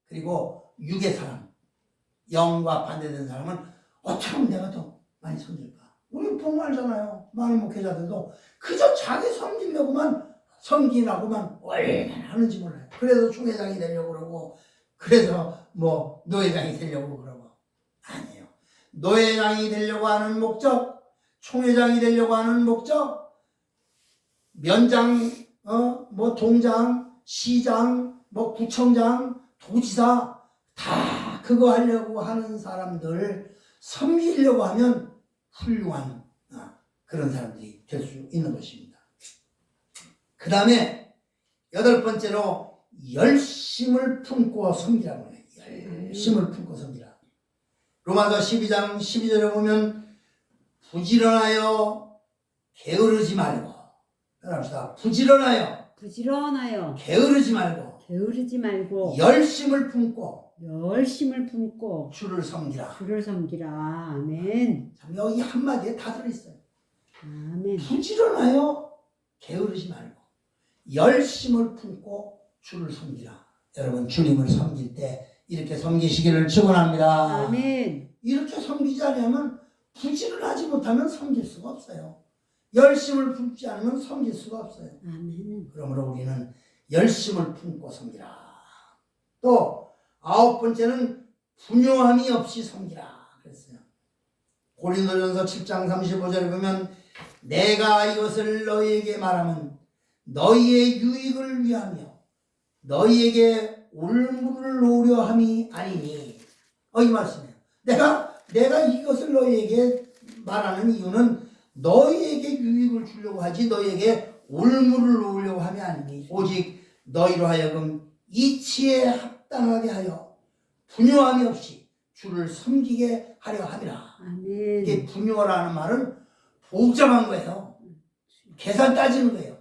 그리고 육의 사람, 영과 반대되는 사람은 어떻게 하면 내가 더 많이 섬길까? 우리 보면 알잖아요. 많은 목회자들도 그저 자기 섬기려고만 섬기라고만 얼마나 하는지 몰라요. 그래서 총회장이 되려고 그러고 그래서 뭐 노회장이 되려고 그러고 아니에요. 노회장이 되려고 하는 목적, 총회장이 되려고 하는 목적, 면장, 뭐 동장, 시장, 뭐 구청장, 도지사 다 그거 하려고 하는 사람들 섬기려고 하면 훌륭한 그런 사람들이 될 수 있는 것입니다. 그 다음에 8번째로 열심을 품고 섬기라고 해요. 열심을 품고 섬기라. 로마서 12장 12절에 보면 부지런하여 게으르지 말고 따라합시다. 부지런하여 게으르지 말고 열심을 품고 주를 섬기라. 아멘. 참 여기 한마디에 다 들어있어요. 아멘. 부지런하여 게으르지 말고 열심을 품고 주를 섬기라. 여러분 주님을 섬길 때 이렇게 섬기시기를 축원합니다. 아멘. 이렇게 섬기지 않으면 부지런하지 못하면 섬길 수가 없어요. 열심을 품지 않으면 섬길 수가 없어요. 아멘. 그러므로 우리는 열심을 품고 섬기라. 또 9번째는 분요함이 없이 섬기라 그랬어요. 고린도전서 7장 35절에 보면 내가 이것을 너희에게 말하면 너희의 유익을 위하며 너희에게 올무를 놓으려 함이 아니니. 이 말씀이에요. 내가 이것을 너희에게 말하는 이유는 너희에게 유익을 주려고 하지 너희에게 올무를 놓으려고 함이 아니니 오직 너희로 하여금 이치에 합당하게 하여 분요함이 없이 주를 섬기게 하려 함이라. 아멘. 이게 분요라는 말은 복잡한 거예요. 계산 따지는 거예요.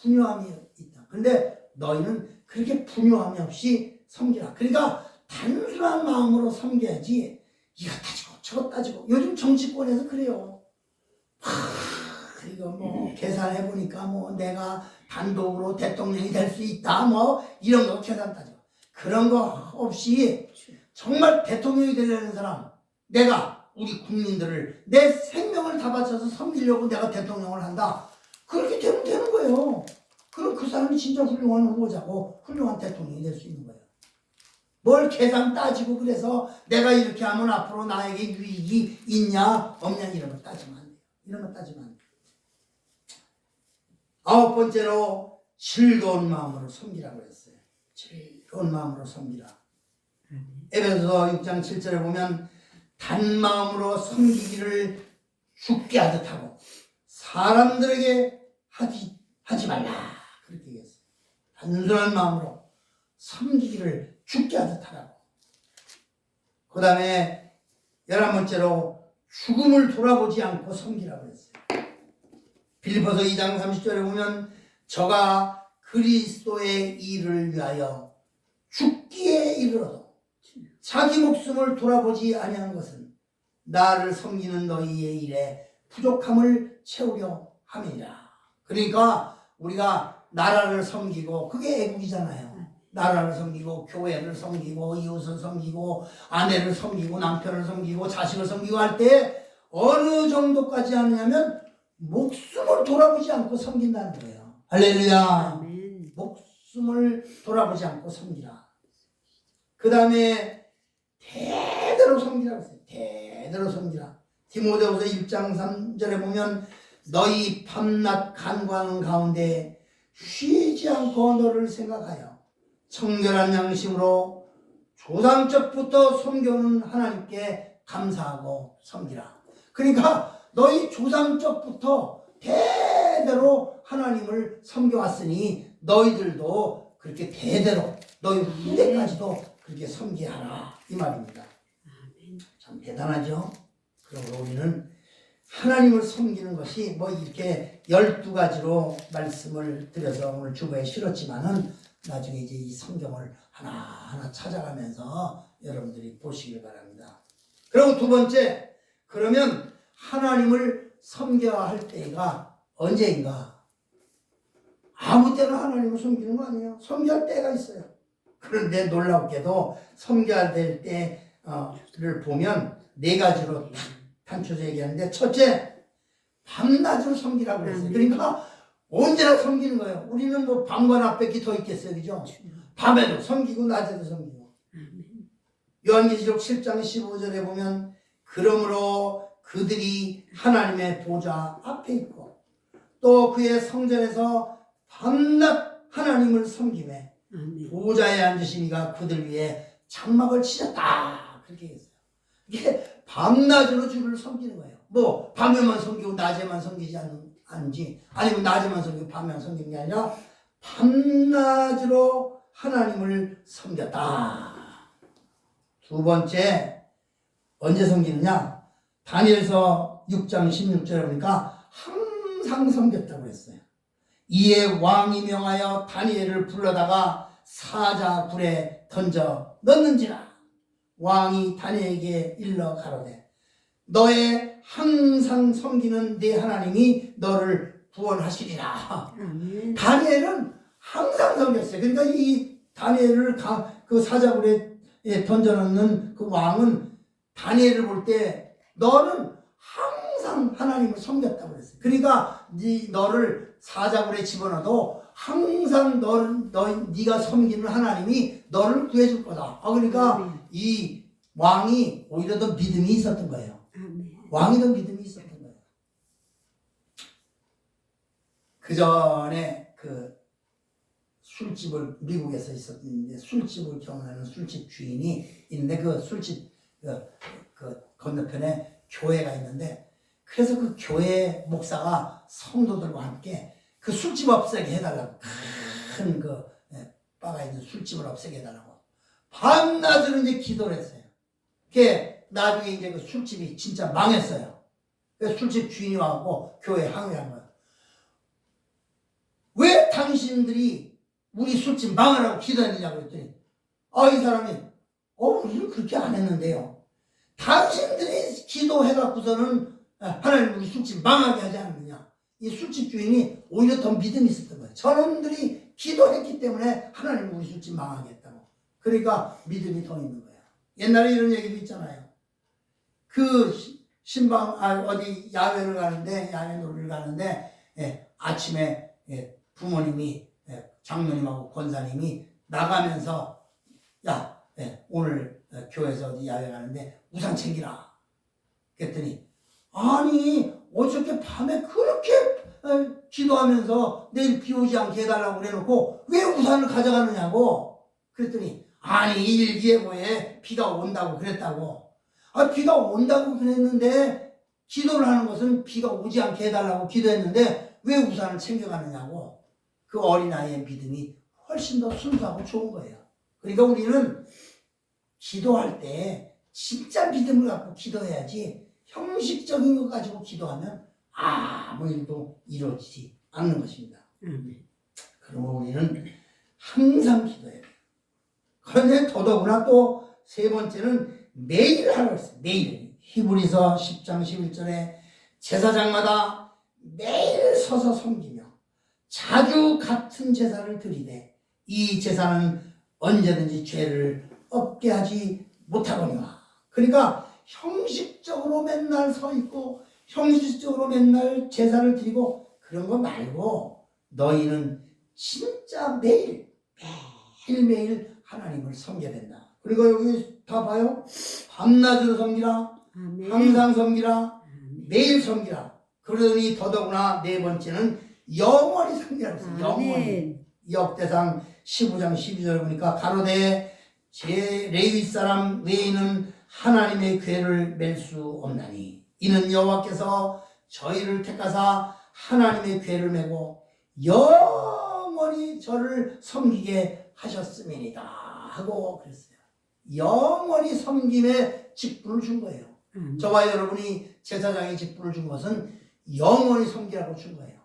분요함이 있다. 근데 너희는 그렇게 분요함이 없이 섬기라. 그러니까 단순한 마음으로 섬겨야지 이거 따지고 저거 따지고. 요즘 정치권에서 그래요. 이거 뭐 계산해보니까 뭐 내가 단독으로 대통령이 될 수 있다 뭐 이런 거 계산 따지고. 그런 거 없이 정말 대통령이 되려는 사람, 내가 우리 국민들을 내 생명을 다 바쳐서 섬기려고 내가 대통령을 한다. 그렇게 되면 되는 거예요. 그럼 그 사람이 진짜 훌륭한 후보자고 훌륭한 대통령이 될 수 있는 거예요. 뭘 계산 따지고 그래서 내가 이렇게 하면 앞으로 나에게 유익이 있냐 없냐 이런 거 따지면 안 돼요. 이런 거 따지면 안 돼요. 9번째로 즐거운 마음으로 섬기라고 했어요. 즐거운 마음으로 섬기라. 에베소서 6장 7절에 보면 단마음으로 섬기기를 죽게 하듯 하고 사람들에게 하지 말라 그렇게 얘기했어요. 단순한 마음으로 섬기기를 죽게 하듯 하라고. 그 다음에 11번째로 죽음을 돌아보지 않고 섬기라고 했어요. 빌립보서 2장 30절에 보면 저가 그리스도의 일을 위하여 죽기에 이르러도 자기 목숨을 돌아보지 아니하는 것은 나를 섬기는 너희의 일에 부족함을 채우려 함이라. 그러니까 우리가 나라를 섬기고 그게 애국이잖아요. 나라를 섬기고 교회를 섬기고 이웃을 섬기고 아내를 섬기고 남편을 섬기고 자식을 섬기고 할 때 어느 정도까지 하느냐면 목숨을 돌아보지 않고 섬긴다는 거예요. 할렐루야. 아멘. 목숨을 돌아보지 않고 섬기라. 그 다음에 대대로 섬기라고 했어요. 대대로 섬기라. 디모데후서 1장 3절에 보면 너희 밤낮 간구하는 가운데 쉬지 않고 너를 생각하여 청결한 양심으로 조상적부터 섬겨오는 하나님께 감사하고 섬기라. 그러니까 너희 조상적부터 대대로 하나님을 섬겨왔으니 너희들도 그렇게 대대로 너희 후대까지도 그렇게 섬기게 하라 이 말입니다. 참 대단하죠. 그러므로 우리는 하나님을 섬기는 것이 뭐 이렇게 12가지로 말씀을 드려서 오늘 주보에 실었지만은 나중에 이제 이 성경을 하나하나 찾아가면서 여러분들이 보시길 바랍니다. 그리고 두 번째, 그러면 하나님을 섬겨야 할 때가 언제인가? 아무 때나 하나님을 섬기는 거 아니에요. 섬겨야 할 때가 있어요. 그런데 놀랍게도 섬겨야 될 때를 보면 4가지로 단초서 얘기하는데, 첫째, 밤낮으로 섬기라고 그랬어요. 그러니까 언제나 섬기는 거예요. 우리는 뭐 밤과 낮밖에 더 있겠어요. 그죠? 밤에도 섬기고 낮에도 섬기고. 요한계시록 7장 15절에 보면 그러므로 그들이 하나님의 보좌 앞에 있고 또 그의 성전에서 밤낮 하나님을 섬기매 보좌에 앉으신 이가 그들 위에 장막을 치셨다. 그렇게 했어요. 이게 밤낮으로 주를 섬기는 거예요. 뭐 밤에만 섬기고 낮에만 섬기지 않는지, 아니면 낮에만 섬기고 밤에만 섬기는 게 아니라 밤낮으로 하나님을 섬겼다. 두 번째, 언제 섬기느냐? 다니엘서 6장 16절에 보니까 항상 섬겼다고 했어요. 이에 왕이 명하여 다니엘을 불러다가 사자 굴에 던져 넣는지라. 왕이 다니엘에게 일러 가로되 너의 항상 섬기는 네 하나님이 너를 구원하시리라. 다니엘은 항상 섬겼어요. 그러니까 이 다니엘을 그 사자굴에 던져놓는 그 왕은 다니엘을 볼 때 너는 항상 하나님을 섬겼다고 그랬어요. 그러니까 너를 사자굴에 집어넣어도 항상 네가 섬기는 하나님이 너를 구해줄 거다. 그러니까 이 왕이 오히려 더 믿음이 있었던 거예요. 왕이 더 믿음이 있었던 거예요. 그 전에 그 술집을 미국에서 있었는데 술집을 경험하는 술집 주인이 있는데 그 술집 그 건너편에 교회가 있는데, 그래서 그 교회 목사가 성도들과 함께 그 술집 없애게 해달라고, 큰 그 바가 있는 술집을 없애게 해달라고 밤낮으로 이제 기도를 했어요. 그게 나중에 이제 그 술집이 진짜 망했어요. 그래서 술집 주인이 와갖고 교회에 항의한 거예요. 왜 당신들이 우리 술집 망하라고 기도했느냐고 그랬더니, 이 사람이 우리는 그렇게 안 했는데요. 당신들이 기도해갖고서는 하나님 우리 술집 망하게 하지 않느냐. 이 술집 주인이 오히려 더 믿음이 있었던 거예요. 저놈들이 기도했기 때문에 하나님 우리 술집 망하게 했다고. 그러니까 믿음이 더 있는 거예요. 옛날에 이런 얘기도 있잖아요. 그 신방 어디 야외를 가는데, 야외 놀이를 가는데 아침에 부모님이 장로님하고 권사님이 나가면서 야 오늘 교회에서 어디 야외 가는데 우산 챙기라. 그랬더니 아니 어저께 밤에 그렇게 기도하면서 내일 비 오지 않게 해달라고 그래놓고 왜 우산을 가져가느냐고. 그랬더니 아니 일기예보에 비가 온다고 그랬다고. 비가 온다고 그랬는데 기도를 하는 것은 비가 오지 않게 해달라고 기도했는데 왜 우산을 챙겨가느냐고. 그 어린아이의 믿음이 훨씬 더 순수하고 좋은 거예요. 그러니까 우리는 기도할 때 진짜 믿음을 갖고 기도해야지 형식적인 것 가지고 기도하면 아무 일도 이루어지지 않는 것입니다. 그러면 우리는 항상 기도해야 돼요. 그런데 더더구나 또 세 번째는 매일 하라고 했어요. 매일. 히브리서 10장 11절에 제사장마다 매일 서서 섬기며 자주 같은 제사를 드리되 이 제사는 언제든지 죄를 없게 하지 못하거니와. 그러니까 형식적으로 맨날 서 있고 형식적으로 맨날 제사를 드리고 그런 거 말고 너희는 진짜 매일 매일매일 하나님을 섬겨야 된다. 그리고 여기 다 봐요. 밤낮으로 섬기라. 아멘. 항상 섬기라. 아멘. 매일 섬기라. 그러더니 더더구나 네 번째는 영원히 섬기라고 했어요. 영원히. 아멘. 역대상 15장 12절 보니까 가로되 제 레위 사람 외에는 하나님의 궤를 맬 수 없나니 이는 여호와께서 저희를 택하사 하나님의 궤를 메고 영원히 저를 섬기게 하셨음이니이다 하고 그랬어요. 영원히 섬김의 직분을 준 거예요. 저와 여러분이 제사장의 직분을 준 것은 영원히 섬기라고 준 거예요.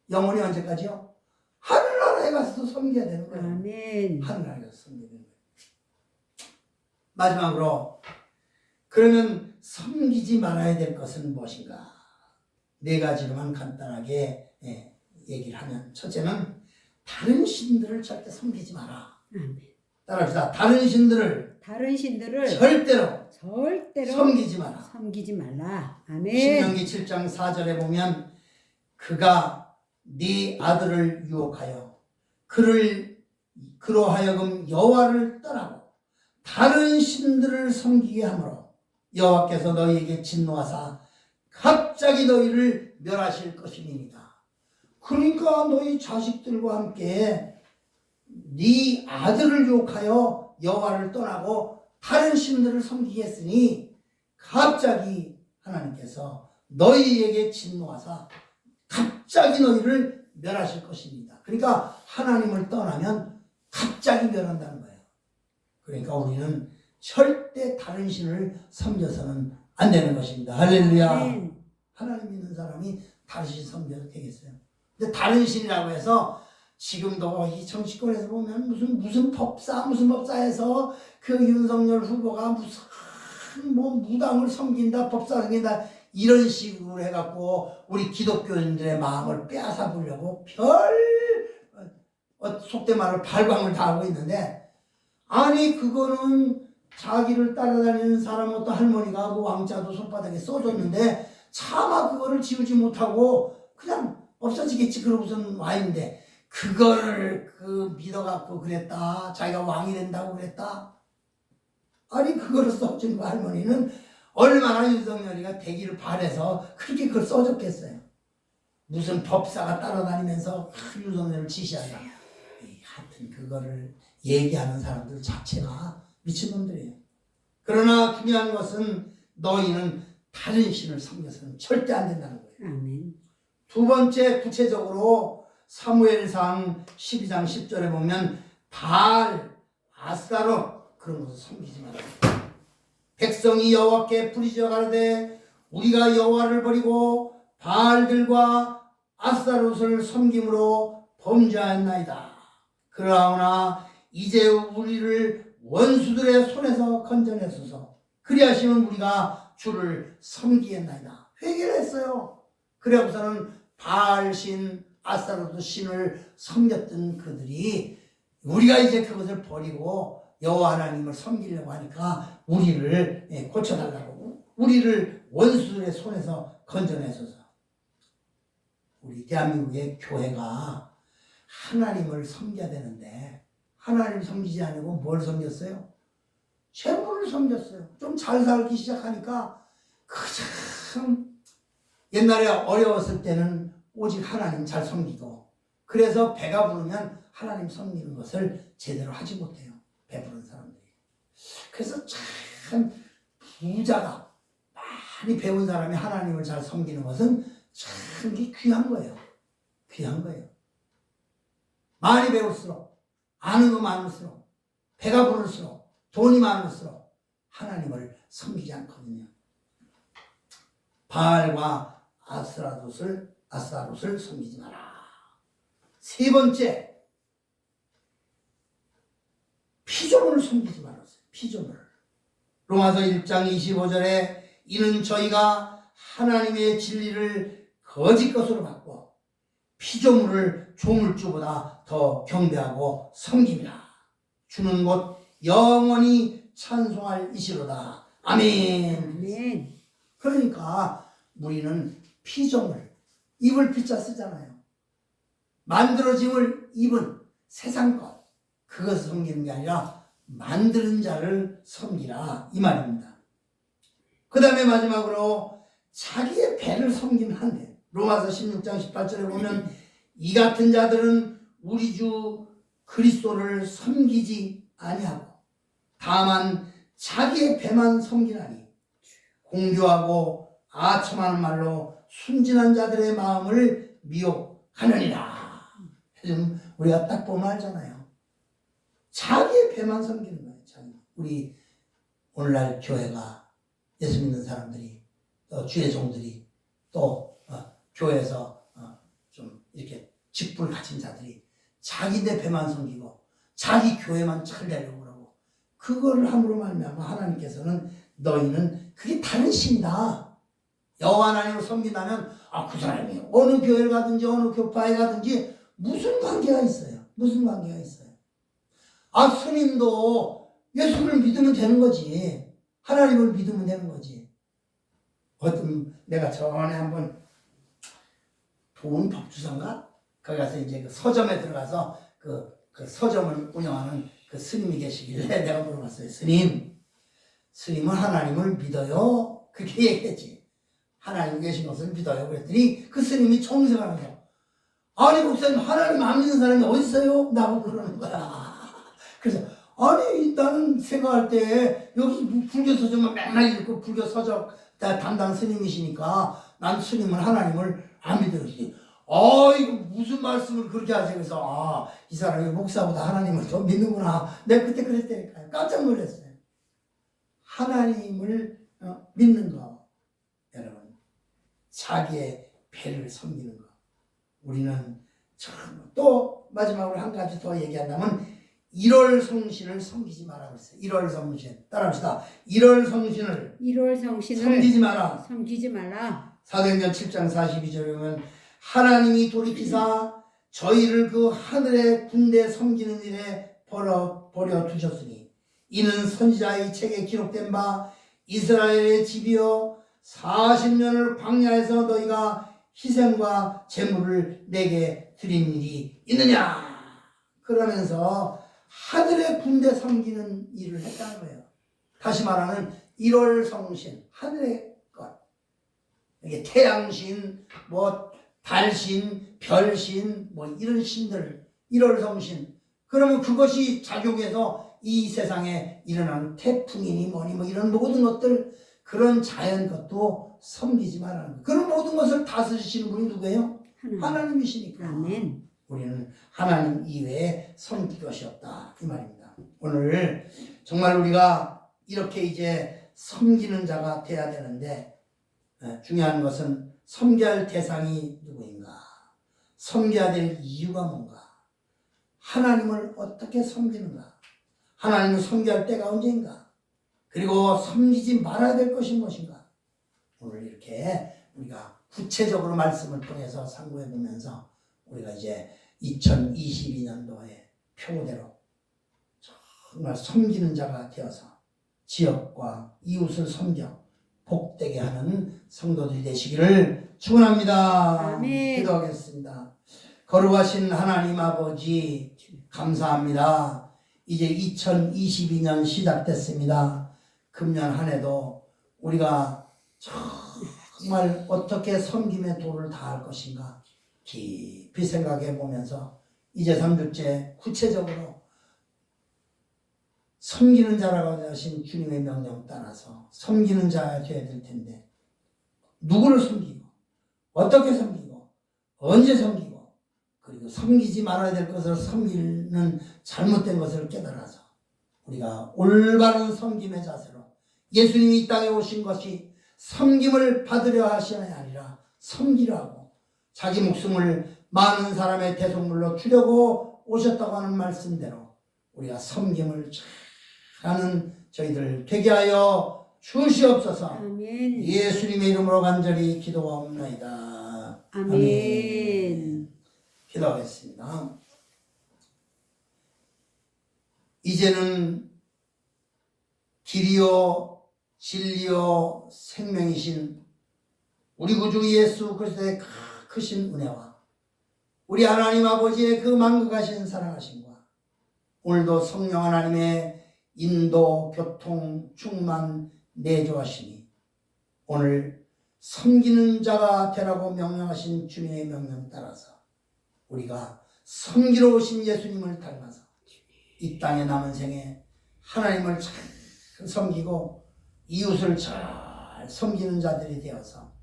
영원히 언제까지요? 하늘나라에 가서도 섬겨야 되는 거예요. 아멘. 하늘나라에 가서 섬겨야 되는 거예요. 마지막으로 그러면 섬기지 말아야 될 것은 무엇인가? 네 가지로만 간단하게 얘기를 하면, 첫째는 다른 신들을 절대 섬기지 마라. 아멘. 따라합시다. 다른 신들을 다른 신들을 절대로 섬기지 마라. 섬기지 말라. 아멘. 신명기 7장 4절에 보면 그가 네 아들을 유혹하여 그로 하여금 여호와를 떠나고 다른 신들을 섬기게 하므로 여호와께서 너희에게 진노하사 갑자기 너희를 멸하실 것임이니이다. 그러니까 너희 자식들과 함께 네 아들을 유혹하여 여호와를 떠나고 다른 신들을 섬기게 했으니 갑자기 하나님께서 너희에게 진노하사 갑자기 너희를 멸하실 것입니다. 그러니까 하나님을 떠나면 갑자기 멸한다는 거예요. 그러니까 우리는 절대 다른 신을 섬겨서는 안 되는 것입니다. 할렐루야. 아멘. 하나님 믿는 사람이 다른 신 섬겨도 되겠어요. 근데 다른 신이라고 해서 지금도 이 정치권에서 보면 무슨 법사해서 그 윤석열 후보가 무슨 무당을 섬긴다, 법사 섬긴다 이런 식으로 해갖고 우리 기독교인들의 마음을 빼앗아 보려고 속된 말로 발광을 다 하고 있는데, 아니 그거는 자기를 따라다니는 사람 어떤 할머니가 그 왕자도 손바닥에 써줬는데 차마 그거를 지우지 못하고 그냥 없어지겠지 그러고선 와 있는데 그거를 믿어갖고 그랬다, 자기가 왕이 된다고 그랬다. 아니 그거를 써준 그 할머니는 얼마나 윤석열이가 되기를 바래서 그렇게 그걸 써줬겠어요. 무슨 법사가 따라다니면서 윤석열을 지시한다. 하여튼 그거를 얘기하는 사람들 자체가 미친놈들이에요. 그러나 중요한 것은 너희는 다른 신을 섬겨서는 절대 안 된다는 거예요. 아멘. 두 번째, 구체적으로 사무엘상 12장 10절에 보면 바알, 아스타롯 그런 것을 섬기지 말라. 백성이 여호와께 부르짖어 가로되 우리가 여호와를 버리고 바알들과 아스타롯을 섬김으로 범죄하였나이다. 그러나 이제 우리를 원수들의 손에서 건져내소서. 그리하시면 우리가 주를 섬기겠나이다. 회개를 했어요. 그래서는 바알신, 아스타로트 신을 섬겼던 그들이 우리가 이제 그것을 버리고 여호와 하나님을 섬기려고 하니까 우리를 고쳐달라고, 우리를 원수들의 손에서 건져내소서. 우리 대한민국의 교회가 하나님을 섬겨야 되는데 하나님 섬기지 않고 뭘 섬겼어요? 재물을 섬겼어요. 좀 잘 살기 시작하니까 참 옛날에 어려웠을 때는 오직 하나님 잘 섬기고, 그래서 배가 부르면 하나님 섬기는 것을 제대로 하지 못해요. 배부른 사람들이. 그래서 참 부자가 많이 배운 사람이 하나님을 잘 섬기는 것은 참 귀한 거예요. 귀한 거예요. 많이 배울수록, 아는 거 많을수록, 배가 부를수록, 돈이 많을수록 하나님을 섬기지 않거든요. 바알과 아스타롯을 섬기지 마라. 세 번째, 피조물을 섬기지 말았어요. 피조물. 로마서 1장 25절에 이는 저희가 하나님의 진리를 거짓 것으로 바꿔 피조물을 조물주보다 더 경배하고 섬김이라. 주는 곧 영원히 찬송할 이시로다. 아멘. 아멘. 그러니까 우리는 피조물, 입을 피자 쓰잖아요. 만들어짐을 입은 세상 것, 그것을 섬기는 게 아니라 만드는 자를 섬기라 이 말입니다. 그 다음에 마지막으로 자기의 배를 섬기면 안 돼. 로마서 16장 18절에 보면 이 같은 자들은 우리 주 그리스도를 섬기지 아니하고 다만 자기의 배만 섬기나니 공교하고 아첨하는 말로 순진한 자들의 마음을 미혹하느니라. 요즘 우리가 딱 보면 알잖아요. 자기의 배만 섬기는 거예요. 우리 오늘날 교회가 예수 믿는 사람들이 또 주의 종들이 또 교회에서 좀 이렇게 직분을 가진 자들이 자기네 배만 섬기고 자기 교회만 잘 되려고 그러고 그거를 함으로 말미암아 하나님께서는 너희는 그게 다른 신이다. 여호와 하나님을 섬긴다면 그 사람이 어느 교회를 가든지 어느 교파에 가든지 무슨 관계가 있어요? 무슨 관계가 있어요? 스님도 예수를 믿으면 되는 거지. 하나님을 믿으면 되는 거지. 내가 전에 한번 돈 법주사인가? 거기 가서 이제 그 서점에 들어가서 그 서점을 운영하는 그 스님이 계시길래 내가 물어봤어요. 스님은 하나님을 믿어요? 그렇게 얘기했지. 하나님 계신 것을 믿어요. 그랬더니 그 스님이 총생하는 거야. 아니 목사님 하나님 안 믿는 사람이 어디 있어요? 나보고 그러는 거야. 그래서 아니 나는 생각할 때 여기 불교 서점만 맨날 읽고 불교 서적 담당 스님이시니까 난 스님은 하나님을 안 믿어요. 이거 무슨 말씀을 그렇게 하세요? 그래서 이 사람이 목사보다 하나님을 더 믿는구나. 내가 그때 그랬다니까요. 깜짝 놀랐어요. 하나님을 믿는 거, 여러분, 자기의 배를 섬기는 거. 우리는 또 마지막으로 한 가지 더 얘기한다면 1월 성신을 섬기지 마라 그랬어요. 1월 성신 따라합시다. 1월 성신을 섬기지 마라. 섬기지 말라. 사도행전 7장 42절에 보면 하나님이 돌이키사 저희를 그 하늘의 군대 섬기는 일에 버려 두셨으니 이는 선지자의 책에 기록된 바 이스라엘의 집이여 40년을 광야에서 너희가 희생과 제물을 내게 드린 일이 있느냐. 그러면서 하늘의 군대 섬기는 일을 했다는 거예요. 다시 말하는 1월 성신, 하늘의 것. 이게 태양신, 달신, 별신, 이런 신들, 1월 성신. 그러면 그것이 작용해서 이 세상에 일어나는 태풍이니 이런 모든 것들, 그런 자연 것도 섬기지 말라는 거예요. 그런 모든 것을 다스리시는 분이 누구예요? 하나님이시니까. 아멘. 우리는 하나님 이외에 섬길 것이 없다 이 말입니다. 오늘 정말 우리가 이렇게 이제 섬기는 자가 돼야 되는데 중요한 것은 섬겨야 할 대상이 누구인가? 섬겨야 될 이유가 뭔가? 하나님을 어떻게 섬기는가? 하나님을 섬겨야 할 때가 언제인가? 그리고 섬기지 말아야 될 것이 무엇인가? 오늘 이렇게 우리가 구체적으로 말씀을 통해서 상고해 보면서 우리가 이제 2022년도의 표대로 정말 섬기는 자가 되어서 지역과 이웃을 섬겨 복되게 하는 성도들이 되시기를 축원합니다. 아멘. 기도하겠습니다. 거룩하신 하나님 아버지 감사합니다. 이제 2022년 시작됐습니다. 금년 한 해도 우리가 정말 어떻게 섬김의 도를 다할 것인가 깊이 생각해 보면서 이제 3주째 구체적으로 섬기는 자라고 하신 주님의 명령 따라서 섬기는 자가 되어야 될 텐데 누구를 섬기고 어떻게 섬기고 언제 섬기고 그리고 섬기지 말아야 될 것을 섬기는 잘못된 것을 깨달아서 우리가 올바른 섬김의 자세로 예수님이 이 땅에 오신 것이 섬김을 받으려 하시는 게 아니라 섬기려 하고 자기 목숨을 많은 사람의 대속물로 주려고 오셨다고 하는 말씀대로 우리가 섬김을 잘하는 저희들 되게 하여 주시옵소서. 아멘. 예수님의 이름으로 간절히 기도하옵나이다. 아멘. 기도하겠습니다. 이제는 길이요 진리요 생명이신 우리 구주 예수 그리스도의 크신 은혜와 우리 하나님 아버지의 그 만극하신 사랑하심과 오늘도 성령 하나님의 인도, 교통, 충만 내조하시니 오늘 섬기는 자가 되라고 명령하신 주님의 명령 따라서 우리가 섬기러 오신 예수님을 닮아서 이 땅의 남은 생에 하나님을 잘 섬기고 이웃을 잘 섬기는 자들이 되어서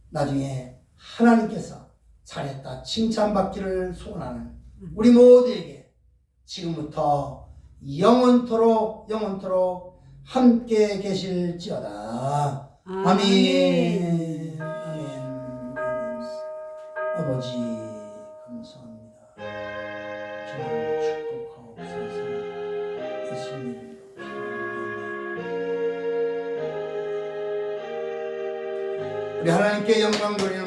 나중에 하나님께서 잘했다 칭찬받기를 소원하는 우리 모두에게 지금부터 영원토록 함께 계실지어다. 아멘. 아멘. 아버지 감사합니다. 주님 축복하옵소서. 예수님 우리 하나님께 영광 돌리는